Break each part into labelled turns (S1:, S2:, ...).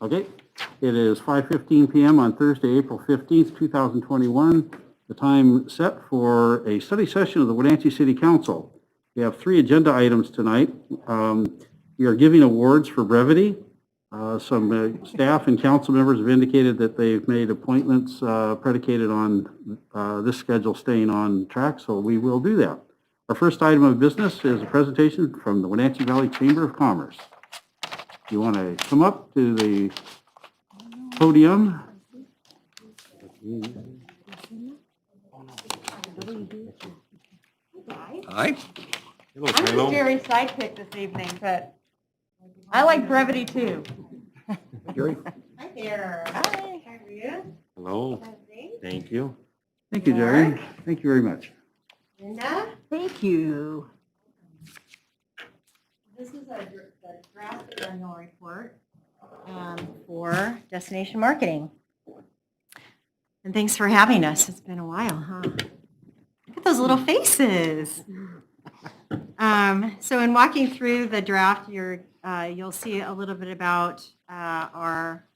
S1: Okay, it is 5:15 p.m. on Thursday, April 15th, 2021. The time set for a study session of the Wenatchee City Council. We have 3 agenda items tonight. We are giving awards for brevity. Some staff and council members have indicated that they've made appointments predicated on this schedule staying on track, so we will do that. Our first item of business is a presentation from the Wenatchee Valley Chamber of Commerce. You want to come up to the podium?
S2: Hi.
S3: I'm the Jerry sidekick this evening, but I like brevity too.
S2: Jerry.
S3: Hi there. Hi. How are you?
S2: Hello. Thank you.
S1: Thank you, Jerry. Thank you very much.
S3: Linda?
S4: Thank you.
S3: This is the draft annual report for Destination Marketing. And thanks for having us. It's been a while, huh? Look at those little faces. So in walking through the draft, you'll see a little bit about our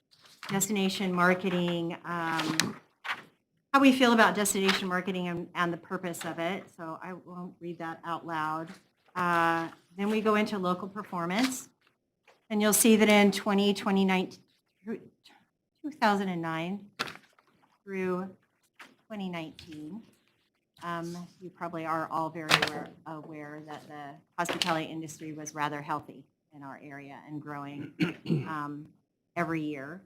S3: destination marketing, how we feel about destination marketing and the purpose of it. So I won't read that out loud. Then we go into local performance, and you'll see that in 2009 through 2019, you probably are all very aware that the hospitality industry was rather healthy in our area and growing every year.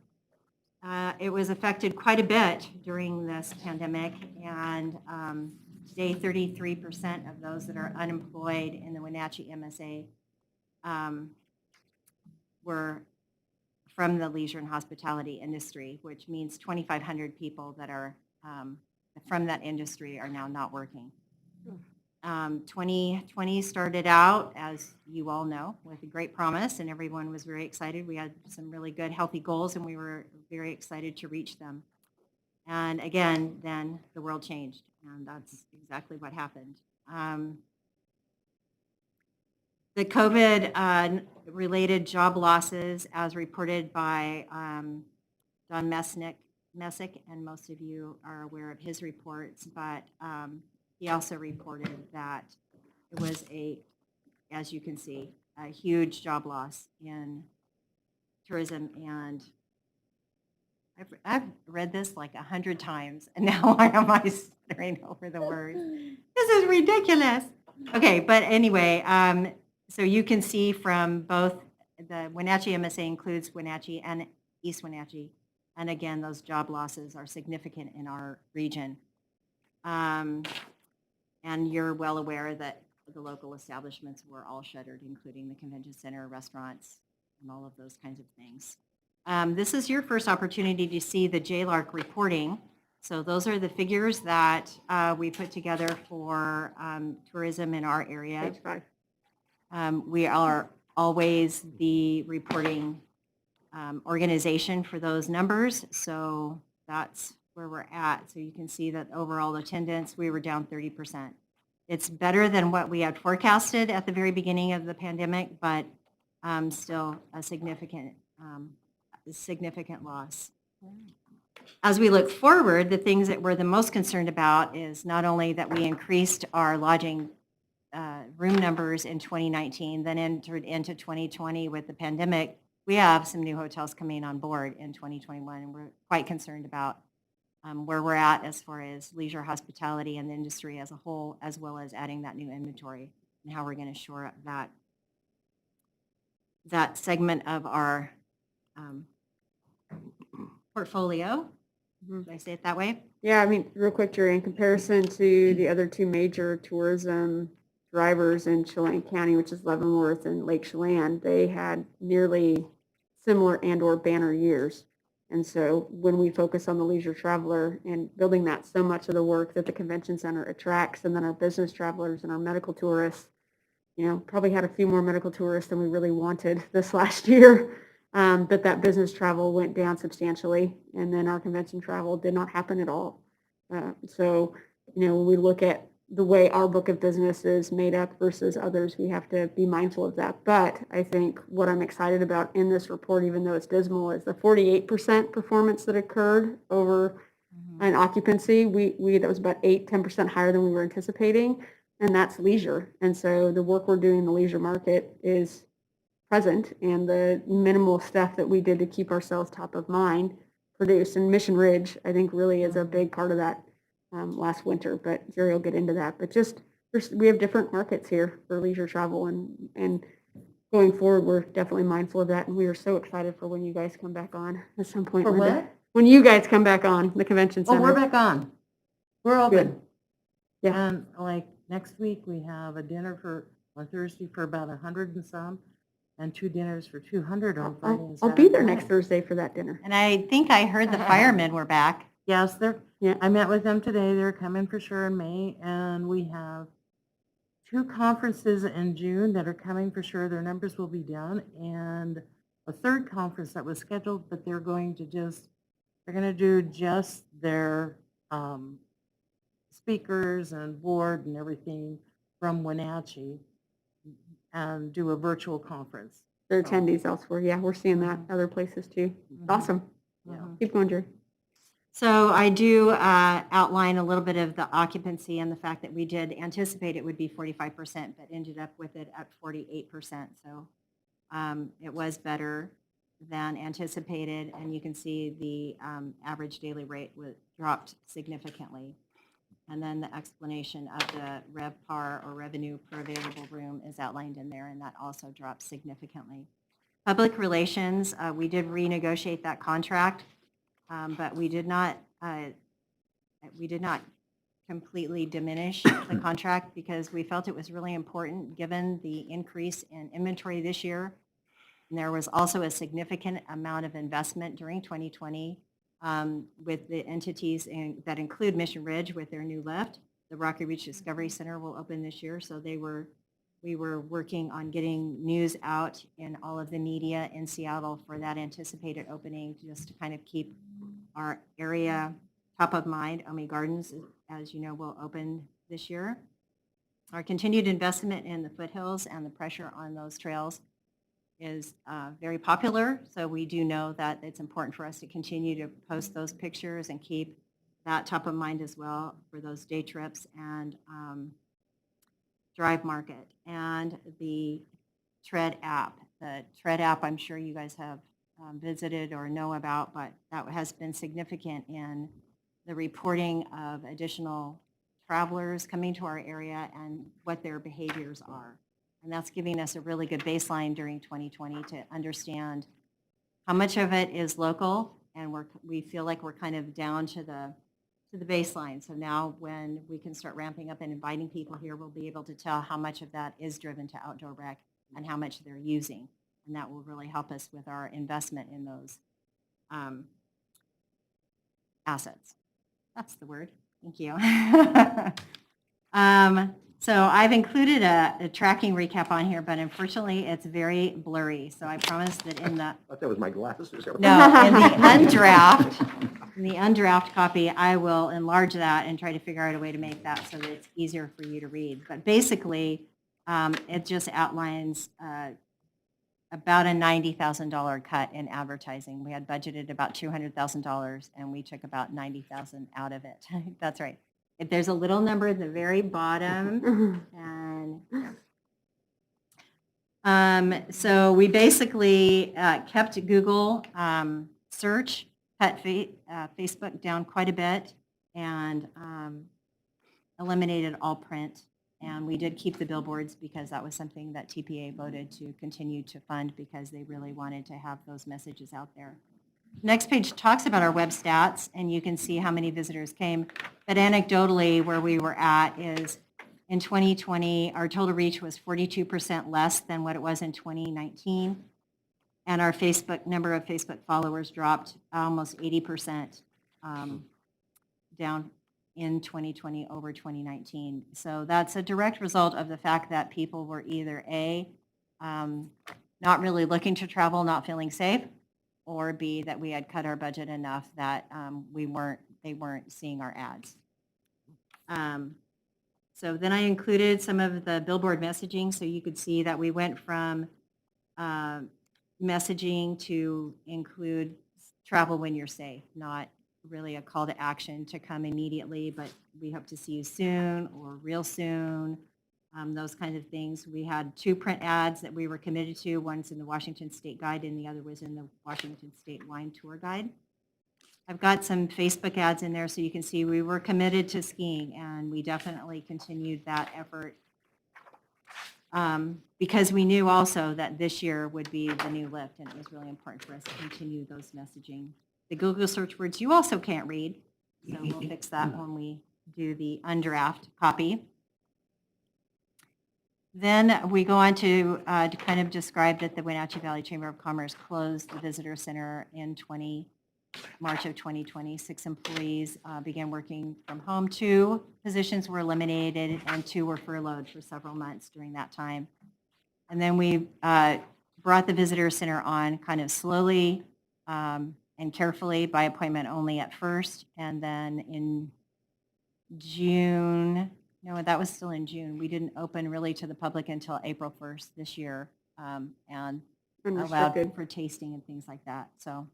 S3: It was affected quite a bit during this pandemic, and today 33% of those that are unemployed in the Wenatchee MSA were from the leisure and hospitality industry, which means 2,500 people that are from that industry are now not working. 2020 started out, as you all know, with a great promise, and everyone was very excited. We had some really good, healthy goals, and we were very excited to reach them. And again, then the world changed, and that's exactly what happened. The COVID-related job losses, as reported by Don Messick, and most of you are aware of his reports, but he also reported that it was as you can see, a huge job loss in tourism. And I've read this like 100 times, and now why am I staring over the words? This is ridiculous. Okay, but anyway, so you can see from both the Wenatchee MSA includes Wenatchee and East Wenatchee. And again, those job losses are significant in our region. And you're well aware that the local establishments were all shuttered, including the convention center, restaurants, and all of those kinds of things. This is your first opportunity to see the JLARC reporting. So those are the figures that we put together for tourism in our area.
S4: Page 5.
S3: We are always the reporting organization for those numbers, so that's where we're at. So you can see that overall attendance, we were down 30%. It's better than what we had forecasted at the very beginning of the pandemic, but still a significant loss. As we look forward, the things that we're the most concerned about is not only that we increased our lodging room numbers in 2019, then entered into 2020 with the pandemic. We have some new hotels coming on board in 2021, and we're quite concerned about where we're at as far as leisure hospitality and the industry as a whole, as well as adding that new inventory and how we're going to shore up that segment of our portfolio. Did I say it that way?
S4: Yeah, I mean, real quick, Jerry, in comparison to the other 2 major tourism drivers in Chelan County, which is Leavenworth and Lake Chelan, they had nearly similar and or banner years. And so when we focus on the leisure traveler and building that, so much of the work that the convention center attracts, and then our business travelers and our medical tourists, probably had a few more medical tourists than we really wanted this last year. But that business travel went down substantially, and then our convention travel did not happen at all. So when we look at the way our book of business is made up versus others, we have to be mindful of that. But I think what I'm excited about in this report, even though it's dismal, is the 48% performance that occurred over an occupancy. That was about 10% higher than we were anticipating, and that's leisure. And so the work we're doing in the leisure market is present, and the minimal stuff that we did to keep ourselves top of mind produced. And Mission Ridge, I think, really is a big part of that last winter, but Jerry will get into that. But just we have different markets here for leisure travel, and going forward, we're definitely mindful of that. And we are so excited for when you guys come back on at some point.
S5: For
S4: Linda.
S5: what?
S4: When you guys come back on the convention
S5: Oh,
S4: center.
S5: we're back on. We're open.
S4: Yeah.
S5: And like next week, we have a dinner on Thursday for about 100 and some, and 2 dinners for 200 on Friday and
S4: I'll
S5: Saturday
S4: be there next
S5: night.
S4: Thursday for that dinner.
S3: And I think I heard the firemen were back.
S5: Yes,
S4: Yeah.
S5: I met with them today. They're coming for sure in May, and we have 2 conferences in June that are coming for sure. Their numbers will be down, and a 3rd conference that was scheduled, but they're going to do just their speakers and board and everything from Wenatchee and do a virtual conference.
S4: The attendees elsewhere. Yeah, we're seeing that other places too. Awesome.
S5: Yeah.
S4: Keep going, Jerry.
S3: So I do outline a little bit of the occupancy and the fact that we did anticipate it would be 45%, but ended up with it at 48%. So it was better than anticipated, and you can see the average daily rate dropped significantly. And then the explanation of the RevPAR, or revenue per available room, is outlined in there, and that also dropped significantly. Public relations, we did renegotiate that contract, but we did not completely diminish the contract because we felt it was really important given the increase in inventory this year. And there was also a significant amount of investment during 2020 with the entities that include Mission Ridge with their new lift. The Rocky Beach Discovery Center will open this year, so we were working on getting news out in all of the media in Seattle for that anticipated opening, just to kind of keep our area top of mind. Omi Gardens, as you know, will open this year. Our continued investment in the foothills and the pressure on those trails is very popular, so we do know that it's important for us to continue to post those pictures and keep that top of mind as well for those day trips and Drive Market. And the TREAD app. The TREAD app, I'm sure you guys have visited or know about, but that has been significant in the reporting of additional travelers coming to our area and what their behaviors are. And that's giving us a really good baseline during 2020 to understand how much of it is local, and we feel like we're kind of down to the baseline. So now when we can start ramping up and inviting people here, we'll be able to tell how much of that is driven to outdoor rec and how much they're using. And that will really help us with our investment in those assets. That's the word. Thank you. So I've included a tracking recap on here, but unfortunately it's very blurry. So I promise that in the
S2: I thought that was my glasses.
S3: no, in the undraft copy, I will enlarge that and try to figure out a way to make that so that it's easier for you to read. But basically, it just outlines about a $90,000 cut in advertising. We had budgeted about $200,000, and we took about $90,000 out of it. That's right. If there's a little number at the very bottom, and so we basically kept Google search, cut Facebook down quite a bit, and eliminated all print. And we did keep the billboards because that was something that TPA voted to continue to fund because they really wanted to have those messages out there. Next page talks about our web stats, and you can see how many visitors came. But anecdotally, where we were at is in 2020, our total reach was 42% less than what it was in 2019. And our number of Facebook followers dropped almost 80% down in 2020 over 2019. So that's a direct result of the fact that people were either A, not really looking to travel, not feeling safe, or B, that we had cut our budget enough that they weren't seeing our ads. So then I included some of the billboard messaging, so you could see that we went from messaging to include travel when you're safe, not really a call to action to come immediately, but we hope to see you soon or real soon, those kinds of things. We had 2 print ads that we were committed to. One's in the Washington State Guide and the other was in the Washington State Wine Tour Guide. I've got some Facebook ads in there so you can see we were committed to skiing, and we definitely continued that effort because we knew also that this year would be the new lift, and it was really important for us to continue those messaging. The Google search words you also can't read, so we'll fix that when we do the undraft copy. Then we go on to kind of describe that the Wenatchee Valley Chamber of Commerce closed the visitor center in March of 2020. 6 employees began working from home. 2 positions were eliminated and 2 were furloughed for several months during that time. And then we brought the visitor center on kind of slowly and carefully by appointment only at first. And then in June, no, that was still in June. We didn't open really to the public until April 1st this year and allowed
S4: Unrestricted.
S3: for tasting and things like that. So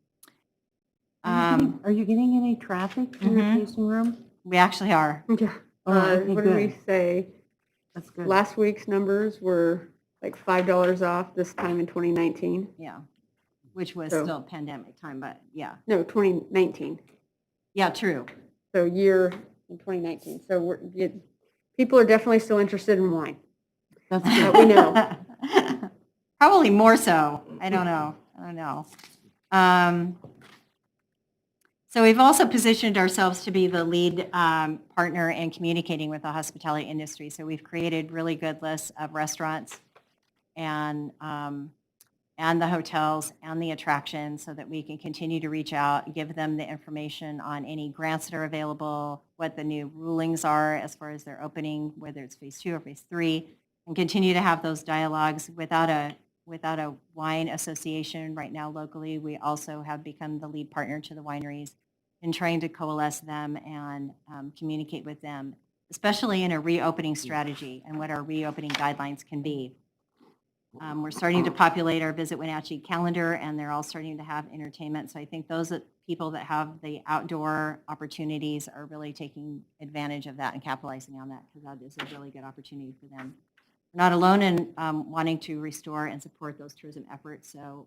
S5: Are you getting any traffic in
S3: Mhm.
S5: the tasting room?
S3: we actually are.
S4: Yeah.
S5: Oh, okay,
S4: What did we
S5: good.
S4: say?
S5: That's good.
S4: Last week's numbers were like $5 off this time in 2019.
S3: Yeah, which was
S4: So-
S3: still pandemic time, but yeah.
S4: No, 2019.
S3: Yeah, true.
S4: So year in 2019. So people are definitely still interested in wine.
S5: That's
S4: That
S5: good.
S4: we know.
S3: Probably more so. I don't know. So we've also positioned ourselves to be the lead partner in communicating with the hospitality industry. So we've created really good lists of restaurants and the hotels and the attractions so that we can continue to reach out, give them the information on any grants that are available, what the new rulings are as far as their opening, whether it's phase 2 or phase 3, and continue to have those dialogues without a wine association right now locally. We also have become the lead partner to the wineries in trying to coalesce them and communicate with them, especially in a reopening strategy and what our reopening guidelines can be. We're starting to populate our Visit Wenatchee calendar, and they're all starting to have entertainment. So I think those people that have the outdoor opportunities are really taking advantage of that and capitalizing on that, because that is a really good opportunity for them. We're not alone in wanting to restore and support those tourism efforts, so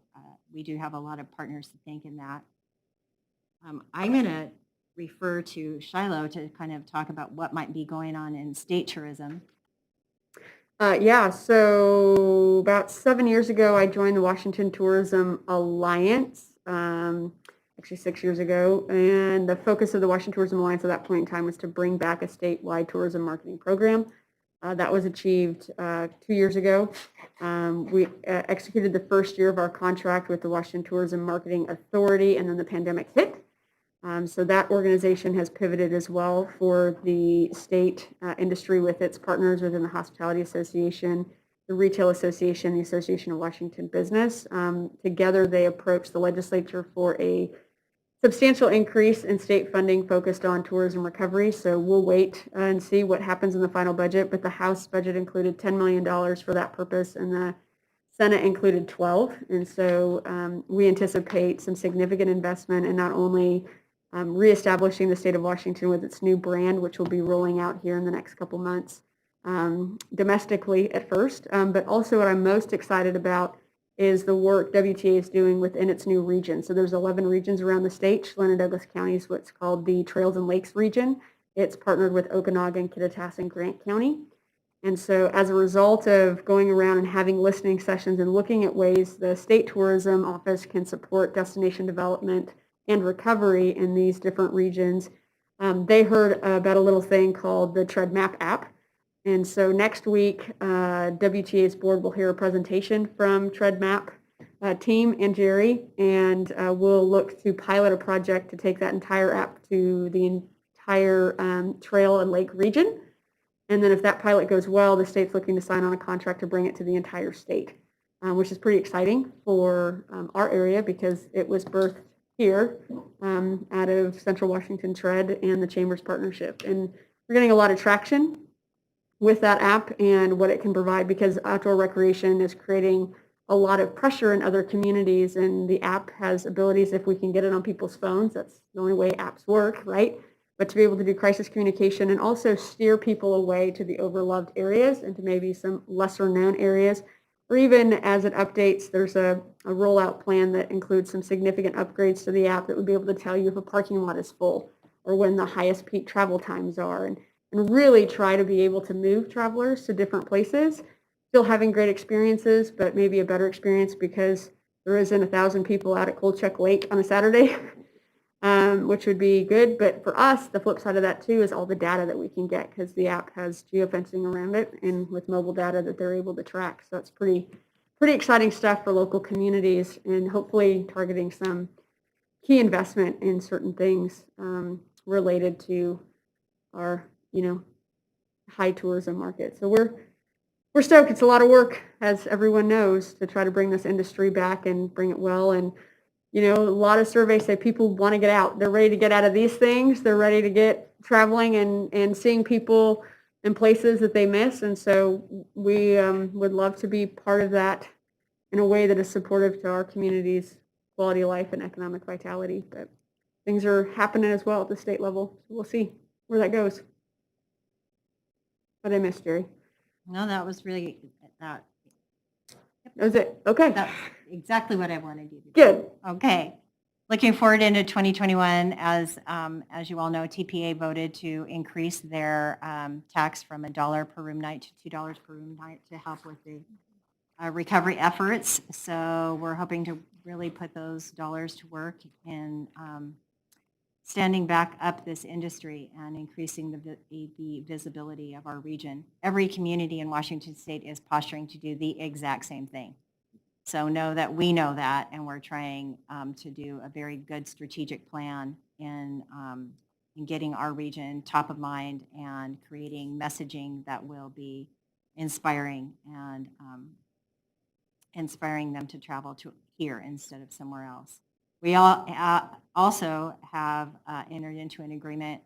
S3: we do have a lot of partners to thank in that. I'm going to refer to Shiloh to kind of talk about what might be going on in state tourism.
S4: Yeah, so about 7 years ago, I joined the Washington Tourism Alliance, actually 6 years ago, and the focus of the Washington Tourism Alliance at that point in time was to bring back a statewide tourism marketing program. That was achieved 2 years ago. We executed the first year of our contract with the Washington Tourism Marketing Authority, and then the pandemic hit. So that organization has pivoted as well for the state industry with its partners within the Hospitality Association, the Retail Association, the Association of Washington Business. Together they approached the legislature for a substantial increase in state funding focused on tourism recovery. So we'll wait and see what happens in the final budget, but the House budget included $10 million for that purpose, and the Senate included 12. And so we anticipate some significant investment in not only reestablishing the state of Washington with its new brand, which will be rolling out here in the next couple months, domestically at first, but also what I'm most excited about is the work WTA is doing within its new region. So there's 11 regions around the state. Chelan and Douglas County is what's called the Trails and Lakes region. It's partnered with Okanagan, Kittitas, and Grant County. And so as a result of going around and having listening sessions and looking at ways the state tourism office can support destination development and recovery in these different regions, they heard about a little thing called the TreadMap app. And so next week, WTA's board will hear a presentation from TreadMap team and Jerry, and we'll look to pilot a project to take that entire app to the entire trail and lake region. And then if that pilot goes well, the state's looking to sign on a contract to bring it to the entire state, which is pretty exciting for our area because it was birthed here out of Central Washington Tread and the Chamber's partnership. And we're getting a lot of traction. with that app and what it can provide, because outdoor recreation is creating a lot of pressure in other communities, and the app has abilities, if we can get it on people's phones, that's the only way apps work, right? But to be able to do crisis communication and also steer people away to the overloved areas and to maybe some lesser known areas, or even as it updates, there's a rollout plan that includes some significant upgrades to the app that would be able to tell you if a parking lot is full or when the highest peak travel times are, and really try to be able to move travelers to different places, still having great experiences, but maybe a better experience because there isn't 1,000 people out at Colchuck Lake on a Saturday, which would be good. But for us, the flip side of that too is all the data that we can get, because the app has geofencing around it and with mobile data that they're able to track. So that's pretty exciting stuff for local communities, and hopefully targeting some key investment in certain things related to our, high tourism market. So we're stoked. It's a lot of work, as everyone knows, to try to bring this industry back and bring it well. And, a lot of surveys say people want to get out. They're ready to get out of these things. They're ready to get traveling and seeing people in places that they miss. And so we would love to be part of that in a way that is supportive to our community's quality of life and economic vitality. But things are happening as well at the state level. So we'll see where that goes. What did I miss, Jerry?
S3: No, that was really, that
S4: That was it. Okay.
S3: that's exactly what I wanted you to do.
S4: Good.
S3: Okay. Looking forward into 2021, as you all know, TPA voted to increase their tax from $1 per room night to $2 per room night to help with the recovery efforts. So we're hoping to really put those dollars to work in standing back up this industry and increasing the visibility of our region. Every community in Washington State is posturing to do the exact same thing. So know that we know that, and we're trying to do a very good strategic plan in getting our region top of mind and creating messaging that will be inspiring and inspiring them to travel to here instead of somewhere else. We all also have entered into an agreement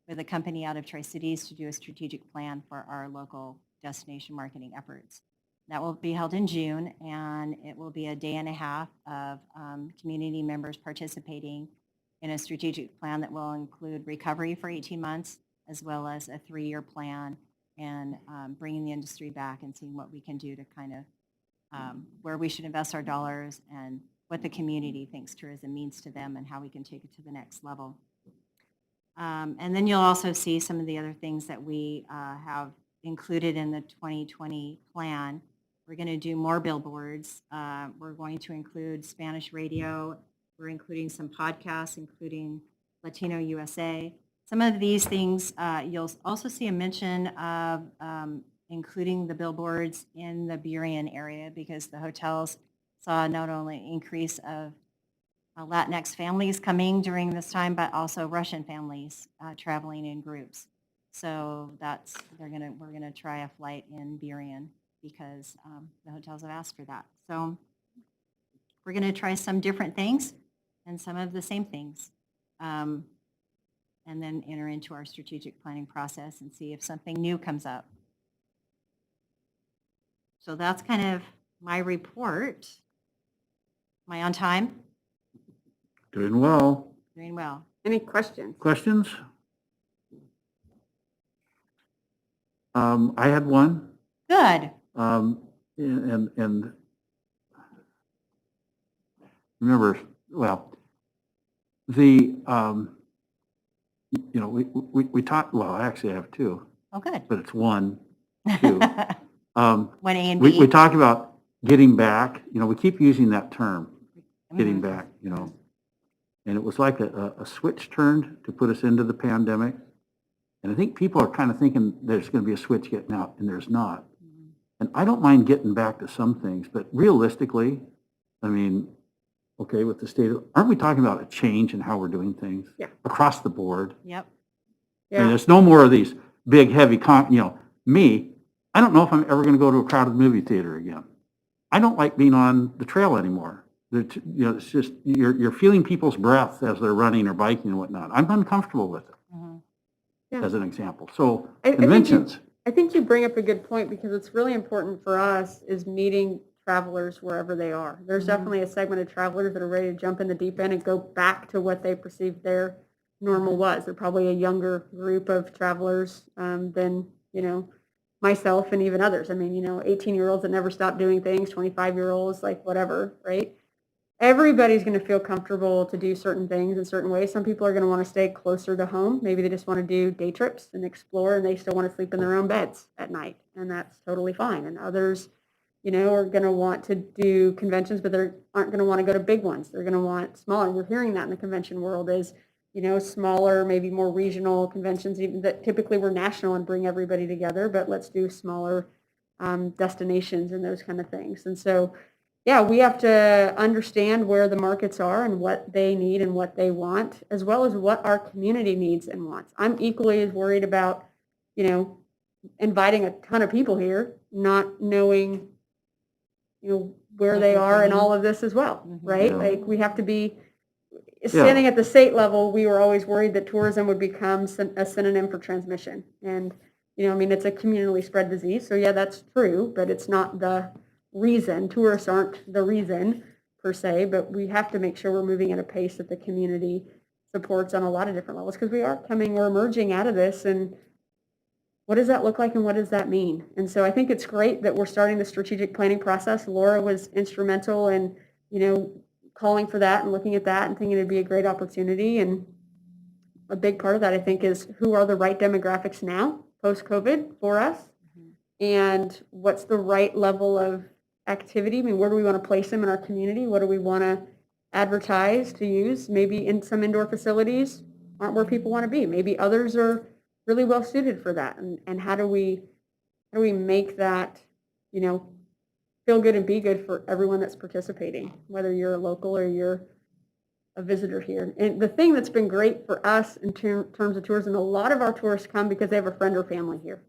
S3: with a company out of Tri-Cities to do a strategic plan for our local destination marketing efforts. That will be held in June, and it will be a day and a half of community members participating in a strategic plan that will include recovery for 18 months, as well as a 3-year plan, and bringing the industry back and seeing what we can do to kind of where we should invest our dollars and what the community thinks tourism means to them and how we can take it to the next level. And then you'll also see some of the other things that we have included in the 2020 plan. We're going to do more billboards. We're going to include Spanish radio. We're including some podcasts, including Latino USA. Some of these things, you'll also see a mention of including the billboards in the Burien area, because the hotels saw not only increase of Latinx families coming during this time, but also Russian families traveling in groups. So we're gonna try a flight in Burien because the hotels have asked for that. So we're gonna try some different things and some of the same things, and then enter into our strategic planning process and see if something new comes up. So that's kind of my report. Am I on time?
S1: Doing well.
S3: Doing well.
S4: Any questions?
S1: Questions? I had one.
S3: Good.
S1: And remember, well, we talked, well, actually I have two,
S3: Oh, good.
S1: but it's one, two.
S3: One A and B.
S1: We talk about getting back, we keep using that term, getting back, and it was like a switch turned to put us into the pandemic. And I think people are kind of thinking there's going to be a switch getting out, and there's not. And I don't mind getting back to some things, but realistically, I mean, okay, with the state, aren't we talking about a change in how we're doing things?
S4: Yeah.
S1: Across the board?
S3: Yep.
S1: I mean,
S4: Yeah.
S1: there's no more of these big, heavy, me, I don't know if I'm ever going to go to a crowded movie theater again. I don't like being on the trail anymore. It's just, you're feeling people's breath as they're running or biking and whatnot. I'm uncomfortable with it,
S3: Mhm.
S4: Yeah.
S1: as an example. So
S4: I think
S1: conventions,
S4: I think you bring up a good point because it's really important for us is meeting travelers wherever they are. There's
S5: Mhm.
S4: definitely a segment of travelers that are ready to jump in the deep end and go back to what they perceived their normal was. They're probably a younger group of travelers than, myself and even others. I mean, 18-year-olds that never stop doing things, 25-year-olds, like whatever, right? Everybody's going to feel comfortable to do certain things in certain ways. Some people are going to want to stay closer to home. Maybe they just want to do day trips and explore and they still want to sleep in their own beds at night. And that's totally fine. And others, are going to want to do conventions, but they aren't going to want to go to big ones. They're going to want smaller. We're hearing that in the convention world is, smaller, maybe more regional conventions, even that typically were national and bring everybody together, but let's do smaller destinations and those kind of things. And so, yeah, we have to understand where the markets are and what they need and what they want, as well as what our community needs and wants. I'm equally as worried about, inviting a ton of people here, not knowing, where
S5: What
S4: they
S5: they're
S4: are in
S5: bringing.
S4: all of this as well,
S5: Mhm.
S4: right?
S1: Yeah.
S4: Like we have to be, standing at the state level, we were always worried that tourism would become a synonym for transmission. And, it's a communally spread disease. So yeah, that's true, but it's not the reason. Tourists aren't the reason per se, but we have to make sure we're moving at a pace that the community supports on a lot of different levels because we're emerging out of this and what does that look like and what does that mean? And so I think it's great that we're starting the strategic planning process. Laura was instrumental in, calling for that and looking at that and thinking it'd be a great opportunity. And a big part of that, I think, is who are the right demographics now, post-COVID for us, and what's the right level of activity? I mean, where do we want to place them in our community? What do we want to advertise to use? Maybe in some indoor facilities aren't where people want to be. Maybe others are really well suited for that. And how do we make that, feel good and be good for everyone that's participating, whether you're a local or you're a visitor here. And the thing that's been great for us in terms of tourism, a lot of our tourists come because they have a friend or family here.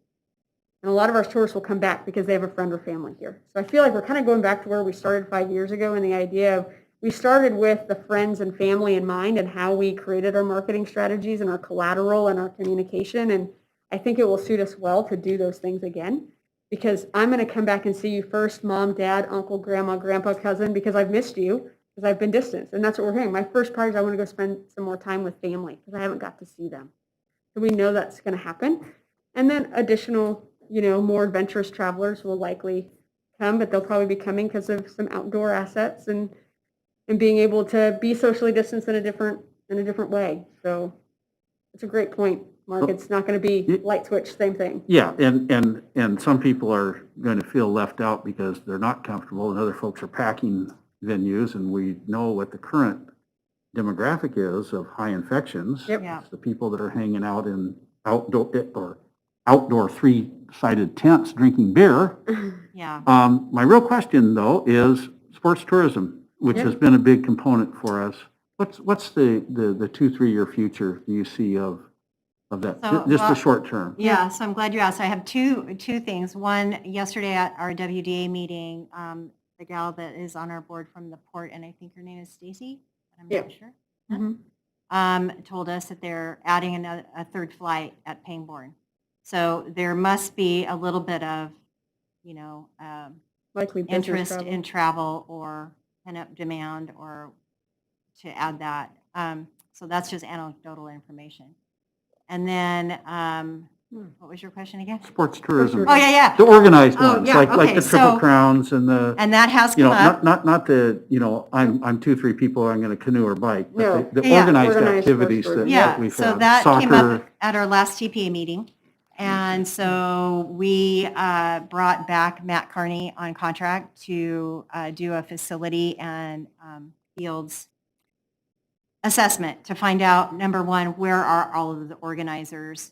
S4: And a lot of our tourists will come back because they have a friend or family here. So I feel like we're kind of going back to where we started 5 years ago and the idea of we started with the friends and family in mind and how we created our marketing strategies and our collateral and our communication. And I think it will suit us well to do those things again because I'm going to come back and see you first, mom, dad, uncle, grandma, grandpa, cousin, because I've missed you because I've been distanced. And that's what we're hearing. My first part is I want to go spend some more time with family because I haven't got to see them. So we know that's going to happen. And then additional, more adventurous travelers will likely come, but they'll probably be coming because of some outdoor assets and being able to be socially distanced in a different way. So it's a great point, Mark. It's not going to be light switch, same thing.
S1: Yeah, and some people are going to feel left out because they're not comfortable and other folks are packing venues and we know what the current demographic is of high infections.
S4: Yep.
S3: Yeah.
S1: It's the people that are hanging out in outdoor three-sided tents drinking beer.
S3: Yeah.
S1: My real question though is sports tourism, which
S4: Yep.
S1: has been a big component for us. What's the 2-3 year future do you see of that?
S3: So,
S1: Just
S3: well,
S1: the short term.
S3: Yeah, so I'm glad you asked. I have two things. One, yesterday at our WDA meeting, the gal that is on our board from the port, and I think her name is Stacy, but I'm not sure,
S4: Mhm.
S3: told us that they're adding a third flight at Pangbourne. So there must be a little bit of,
S4: Likely business
S3: interest
S4: travel.
S3: in travel or pent-up demand or to add that. So that's just anecdotal information. And then, what was your question again?
S1: Sports tourism.
S3: Oh, yeah.
S1: The organized
S3: Oh,
S1: ones,
S3: yeah,
S1: like
S3: okay,
S1: the Triple
S3: so-
S1: Crowns and the,
S3: And that has come up.
S1: not the, I'm 2-3 people, I'm going to canoe or bike,
S4: No.
S1: but the
S3: Yeah.
S1: organized
S4: Organized
S1: activities
S4: sports
S1: that
S3: Yeah,
S1: we've
S3: so
S1: had.
S3: that came up
S1: Soccer,
S3: at our last TPA meeting. And so we brought back Matt Carney on contract to do a facility and fields assessment to find out, number one, where are all of the organizations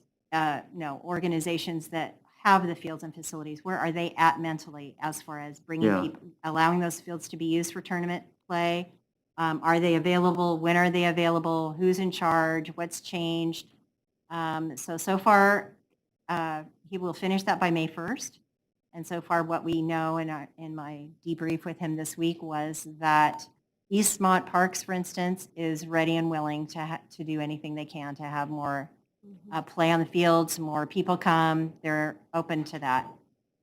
S3: that have the fields and facilities, where are they at mentally as far as bringing
S1: Yeah.
S3: people, allowing those fields to be used for tournament play? Are they available? When are they available? Who's in charge? What's changed? So far, he will finish that by May 1st. And so far, what we know in my debrief with him this week was that Eastmont Parks, for instance, is ready and willing to do anything they can to have more play on the fields, more people come, they're open to that.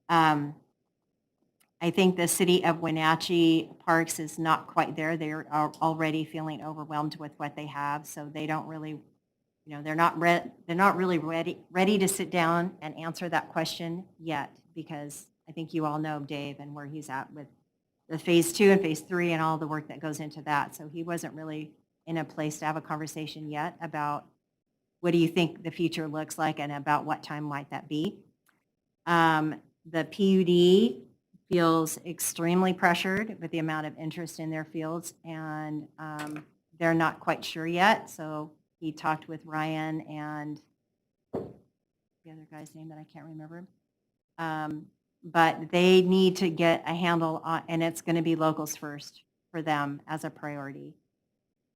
S3: I think the city of Wenatchee Parks is not quite there. They're already feeling overwhelmed with what they have, so they don't really, they're not really ready to sit down and answer that question yet, because I think you all know Dave and where he's at with the phase 2 and phase 3 and all the work that goes into that. So he wasn't really in a place to have a conversation yet about what do you think the future looks like and about what time might that be. The PUD feels extremely pressured with the amount of interest in their fields, and they're not quite sure yet. So he talked with Ryan and the other guy's name that I can't remember. But they need to get a handle on, and it's going to be locals first for them as a priority.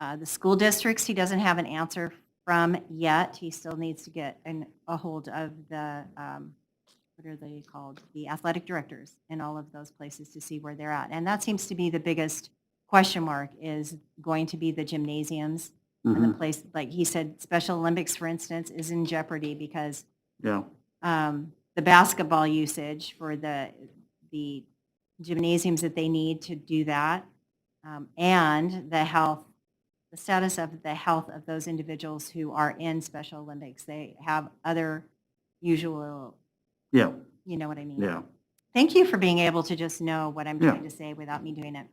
S3: The school districts, he doesn't have an answer from yet. He still needs to get a hold of the, what are they called? The athletic directors in all of those places to see where they're at. And that seems to be the biggest question mark, is going to be the gymnasiums and the place, like he said, Special Olympics, for instance, is in jeopardy because
S1: Yeah.
S3: The basketball usage for the gymnasiums that they need to do that, and the status of the health of those individuals who are in Special Olympics. They have other usual,
S1: Yeah.
S3: you know what I mean?
S1: Yeah.
S3: Thank you for being able to just know what I'm
S1: Yeah.
S3: trying to say without me doing it.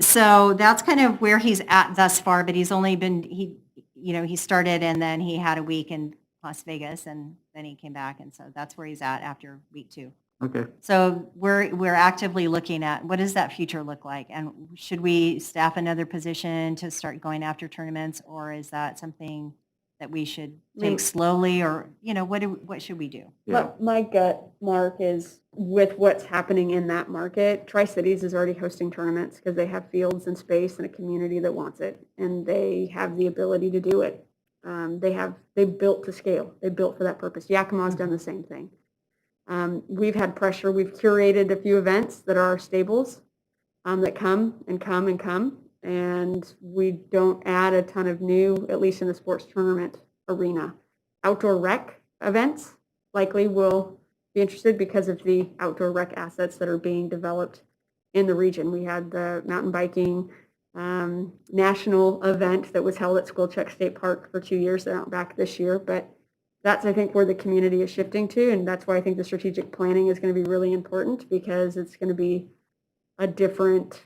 S3: So that's kind of where he's at thus far, but he's only been, he started and then he had a week in Las Vegas and then he came back. And so that's where he's at after week 2.
S1: Okay.
S3: So we're actively looking at what does that future look like? And should we staff another position to start going after tournaments, or is that something that we should take slowly, or, what should we do?
S1: Yeah.
S4: My gut, Mark, is with what's happening in that market, Tri-Cities is already hosting tournaments because they have fields and space and a community that wants it, and they have the ability to do it. They built to scale. They built for that purpose. Yakima's done the same thing. We've had pressure. We've curated a few events that are our stables that come and come and come, and we don't add a ton of new, at least in the sports tournament arena. Outdoor rec events likely will be interested because of the outdoor rec assets that are being developed in the region. We had the mountain biking national event that was held at Squilchuck State Park for 2 years. They're not back this year, but that's, I think, where the community is shifting to, and that's why I think the strategic planning is going to be really important, because it's going to be a different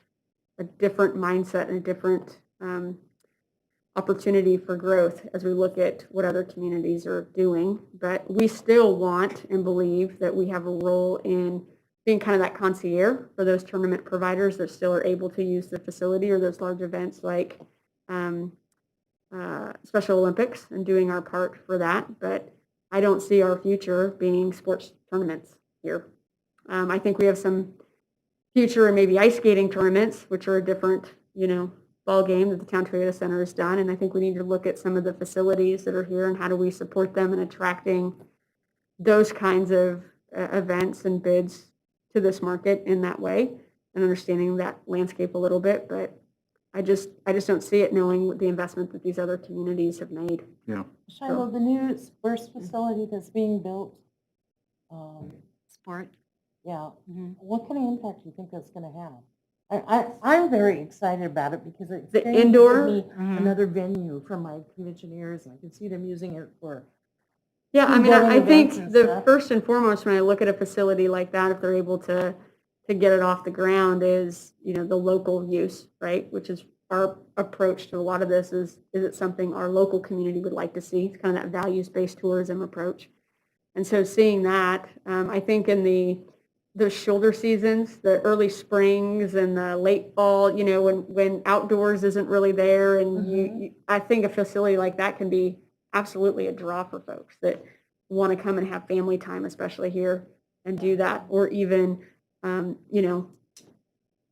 S4: mindset and a different opportunity for growth as we look at what other communities are doing. But we still want and believe that we have a role in being kind of that concierge for those tournament providers that still are able to use the facility or those large events like Special Olympics, and doing our part for that. But I don't see our future being sports tournaments here. I think we have some future and maybe ice skating tournaments, which are a different, ball game that the Town Toyota Center has done. And I think we need to look at some of the facilities that are here and how do we support them in attracting those kinds of events and bids to this market in that way, and understanding that landscape a little bit. But I just don't see it, knowing the investment that these other communities have made.
S1: Yeah.
S5: Shiloh, the new sports facility that's being built,
S3: Sport?
S5: yeah,
S3: Mhm.
S5: what kind of impact do you think that's going to have? I'm very excited about it because it's
S4: The
S5: going to
S4: indoor?
S5: give me another venue for my conventioneers, and I can see them using it for.
S4: Yeah, I mean,
S5: Building
S4: I think
S5: events and
S4: the
S5: stuff.
S4: first and foremost, when I look at a facility like that, if they're able to get it off the ground, is, the local use, right? Which is our approach to a lot of this is it something our local community would like to see? It's kind of that values-based tourism approach. And so seeing that, I think in the shoulder seasons, the early springs and the late fall, when outdoors isn't really there, and I think a facility like that can be absolutely a draw for folks that want to come and have family time, especially here, and do that, or even,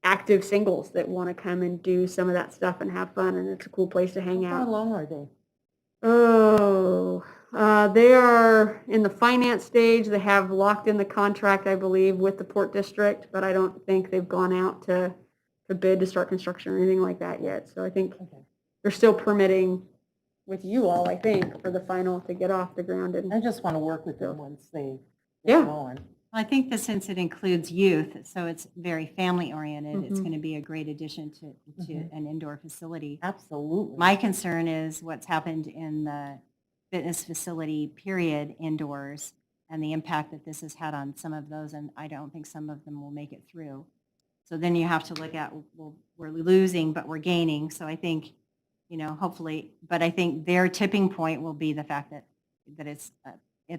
S4: active singles that want to come and do some of that stuff and have fun, and it's a cool place to hang
S5: How
S4: out.
S5: long are they?
S4: They are in the finance stage. They have locked in the contract, I believe, with the Port District, but I don't think they've gone out to bid to start construction or anything like that yet. So I think
S5: Okay.
S4: they're still permitting with you all, I think, for the final to get off the ground. And
S5: I just want to work with them once they
S4: Yeah.
S5: get going.
S3: I think that since it includes youth, so it's very family-oriented, it's
S4: Mhm.
S3: going to be a great addition to
S5: Mhm.
S3: an indoor facility.
S5: Absolutely.
S3: My concern is what's happened in the fitness facility period indoors and the impact that this has had on some of those, and I don't think some of them will make it through. So then you have to look at, well, we're losing, but we're gaining. So I think, hopefully, but I think their tipping point will be the fact that it's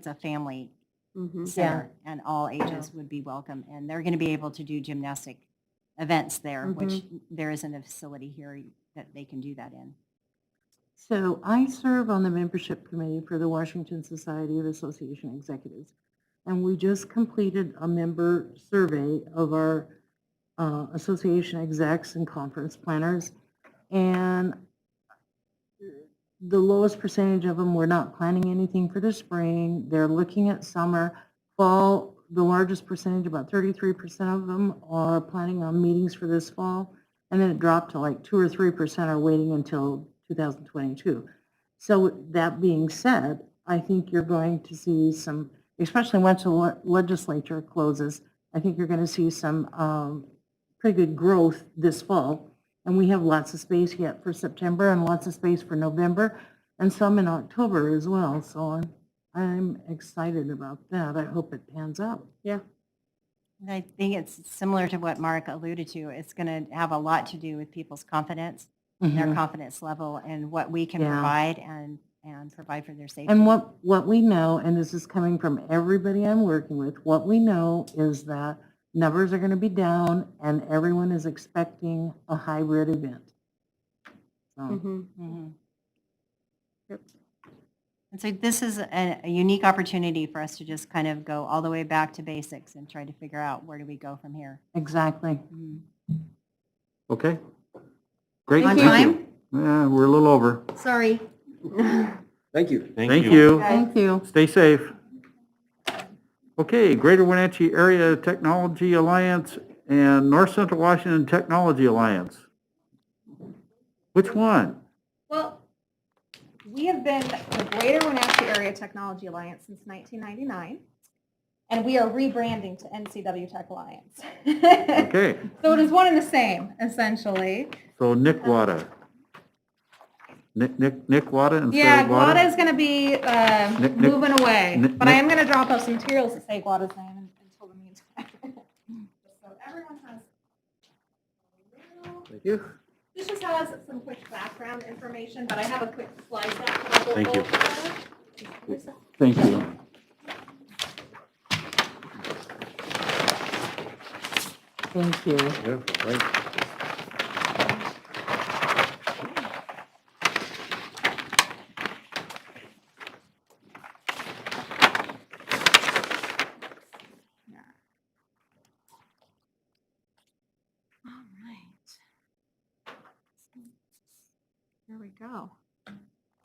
S3: a family
S4: Mhm.
S3: center and all ages would be welcome. And they're going to be able to do gymnastic events there, which there isn't a facility here that they can do that in.
S5: So I serve on the membership committee for the Washington Society of Association Executives. And we just completed a member survey of our association execs and conference planners. And the lowest percentage of them were not planning anything for the spring. They're looking at summer. Fall, the largest percentage, about 33% of them are planning on meetings for this fall. And then it dropped to like 2 or 3% are waiting until 2022. So that being said, I think you're going to see some, especially once the legislature closes, I think you're going to see some pretty good growth this fall. And we have lots of space yet for September and lots of space for November and some in October as well. So I'm excited about that. I hope it pans out.
S4: Yeah.
S3: And I think it's similar to what Mark alluded to. It's going to have a lot to do with people's confidence, their
S5: Mhm.
S3: confidence level, and what we can
S5: Yeah.
S3: provide and provide for their safety.
S5: And what we know, and this is coming from everybody I'm working with, what we know is that numbers are going to be down and everyone is expecting a hybrid event. So,
S4: Mhm.
S3: Mhm.
S4: Yep.
S3: And so this is a unique opportunity for us to just kind of go all the way back to basics and try to figure out where do we go from here.
S5: exactly.
S3: Mhm.
S1: Okay. Great.
S3: On
S1: Thank you.
S3: time?
S1: Yeah, we're a little over.
S3: Sorry.
S2: Thank you.
S1: Thank you.
S5: Thank you.
S1: Stay safe. Okay, Greater Wenatchee Area Technology Alliance and North Central Washington Technology Alliance. Which one?
S6: Well, we have been the Greater Wenatchee Area Technology Alliance since 1999, and we are rebranding to NCW Tech Alliance.
S1: Okay,
S6: So it is one and the same, essentially.
S1: so Nick Wada. Nick Wada instead
S6: Yeah,
S1: of Wada?
S6: Guada is going to be
S1: Nick-
S6: moving away,
S1: Nick-
S6: but I am going to drop off some materials that say Guada's name until the meantime. So everyone has.
S2: Thank you.
S6: This just has some quick background information, but I have a quick slide deck. that I'll go
S2: Thank you.
S6: over.
S1: Thank you.
S5: Thank you.
S2: Yeah, right.
S6: All right. Here we go.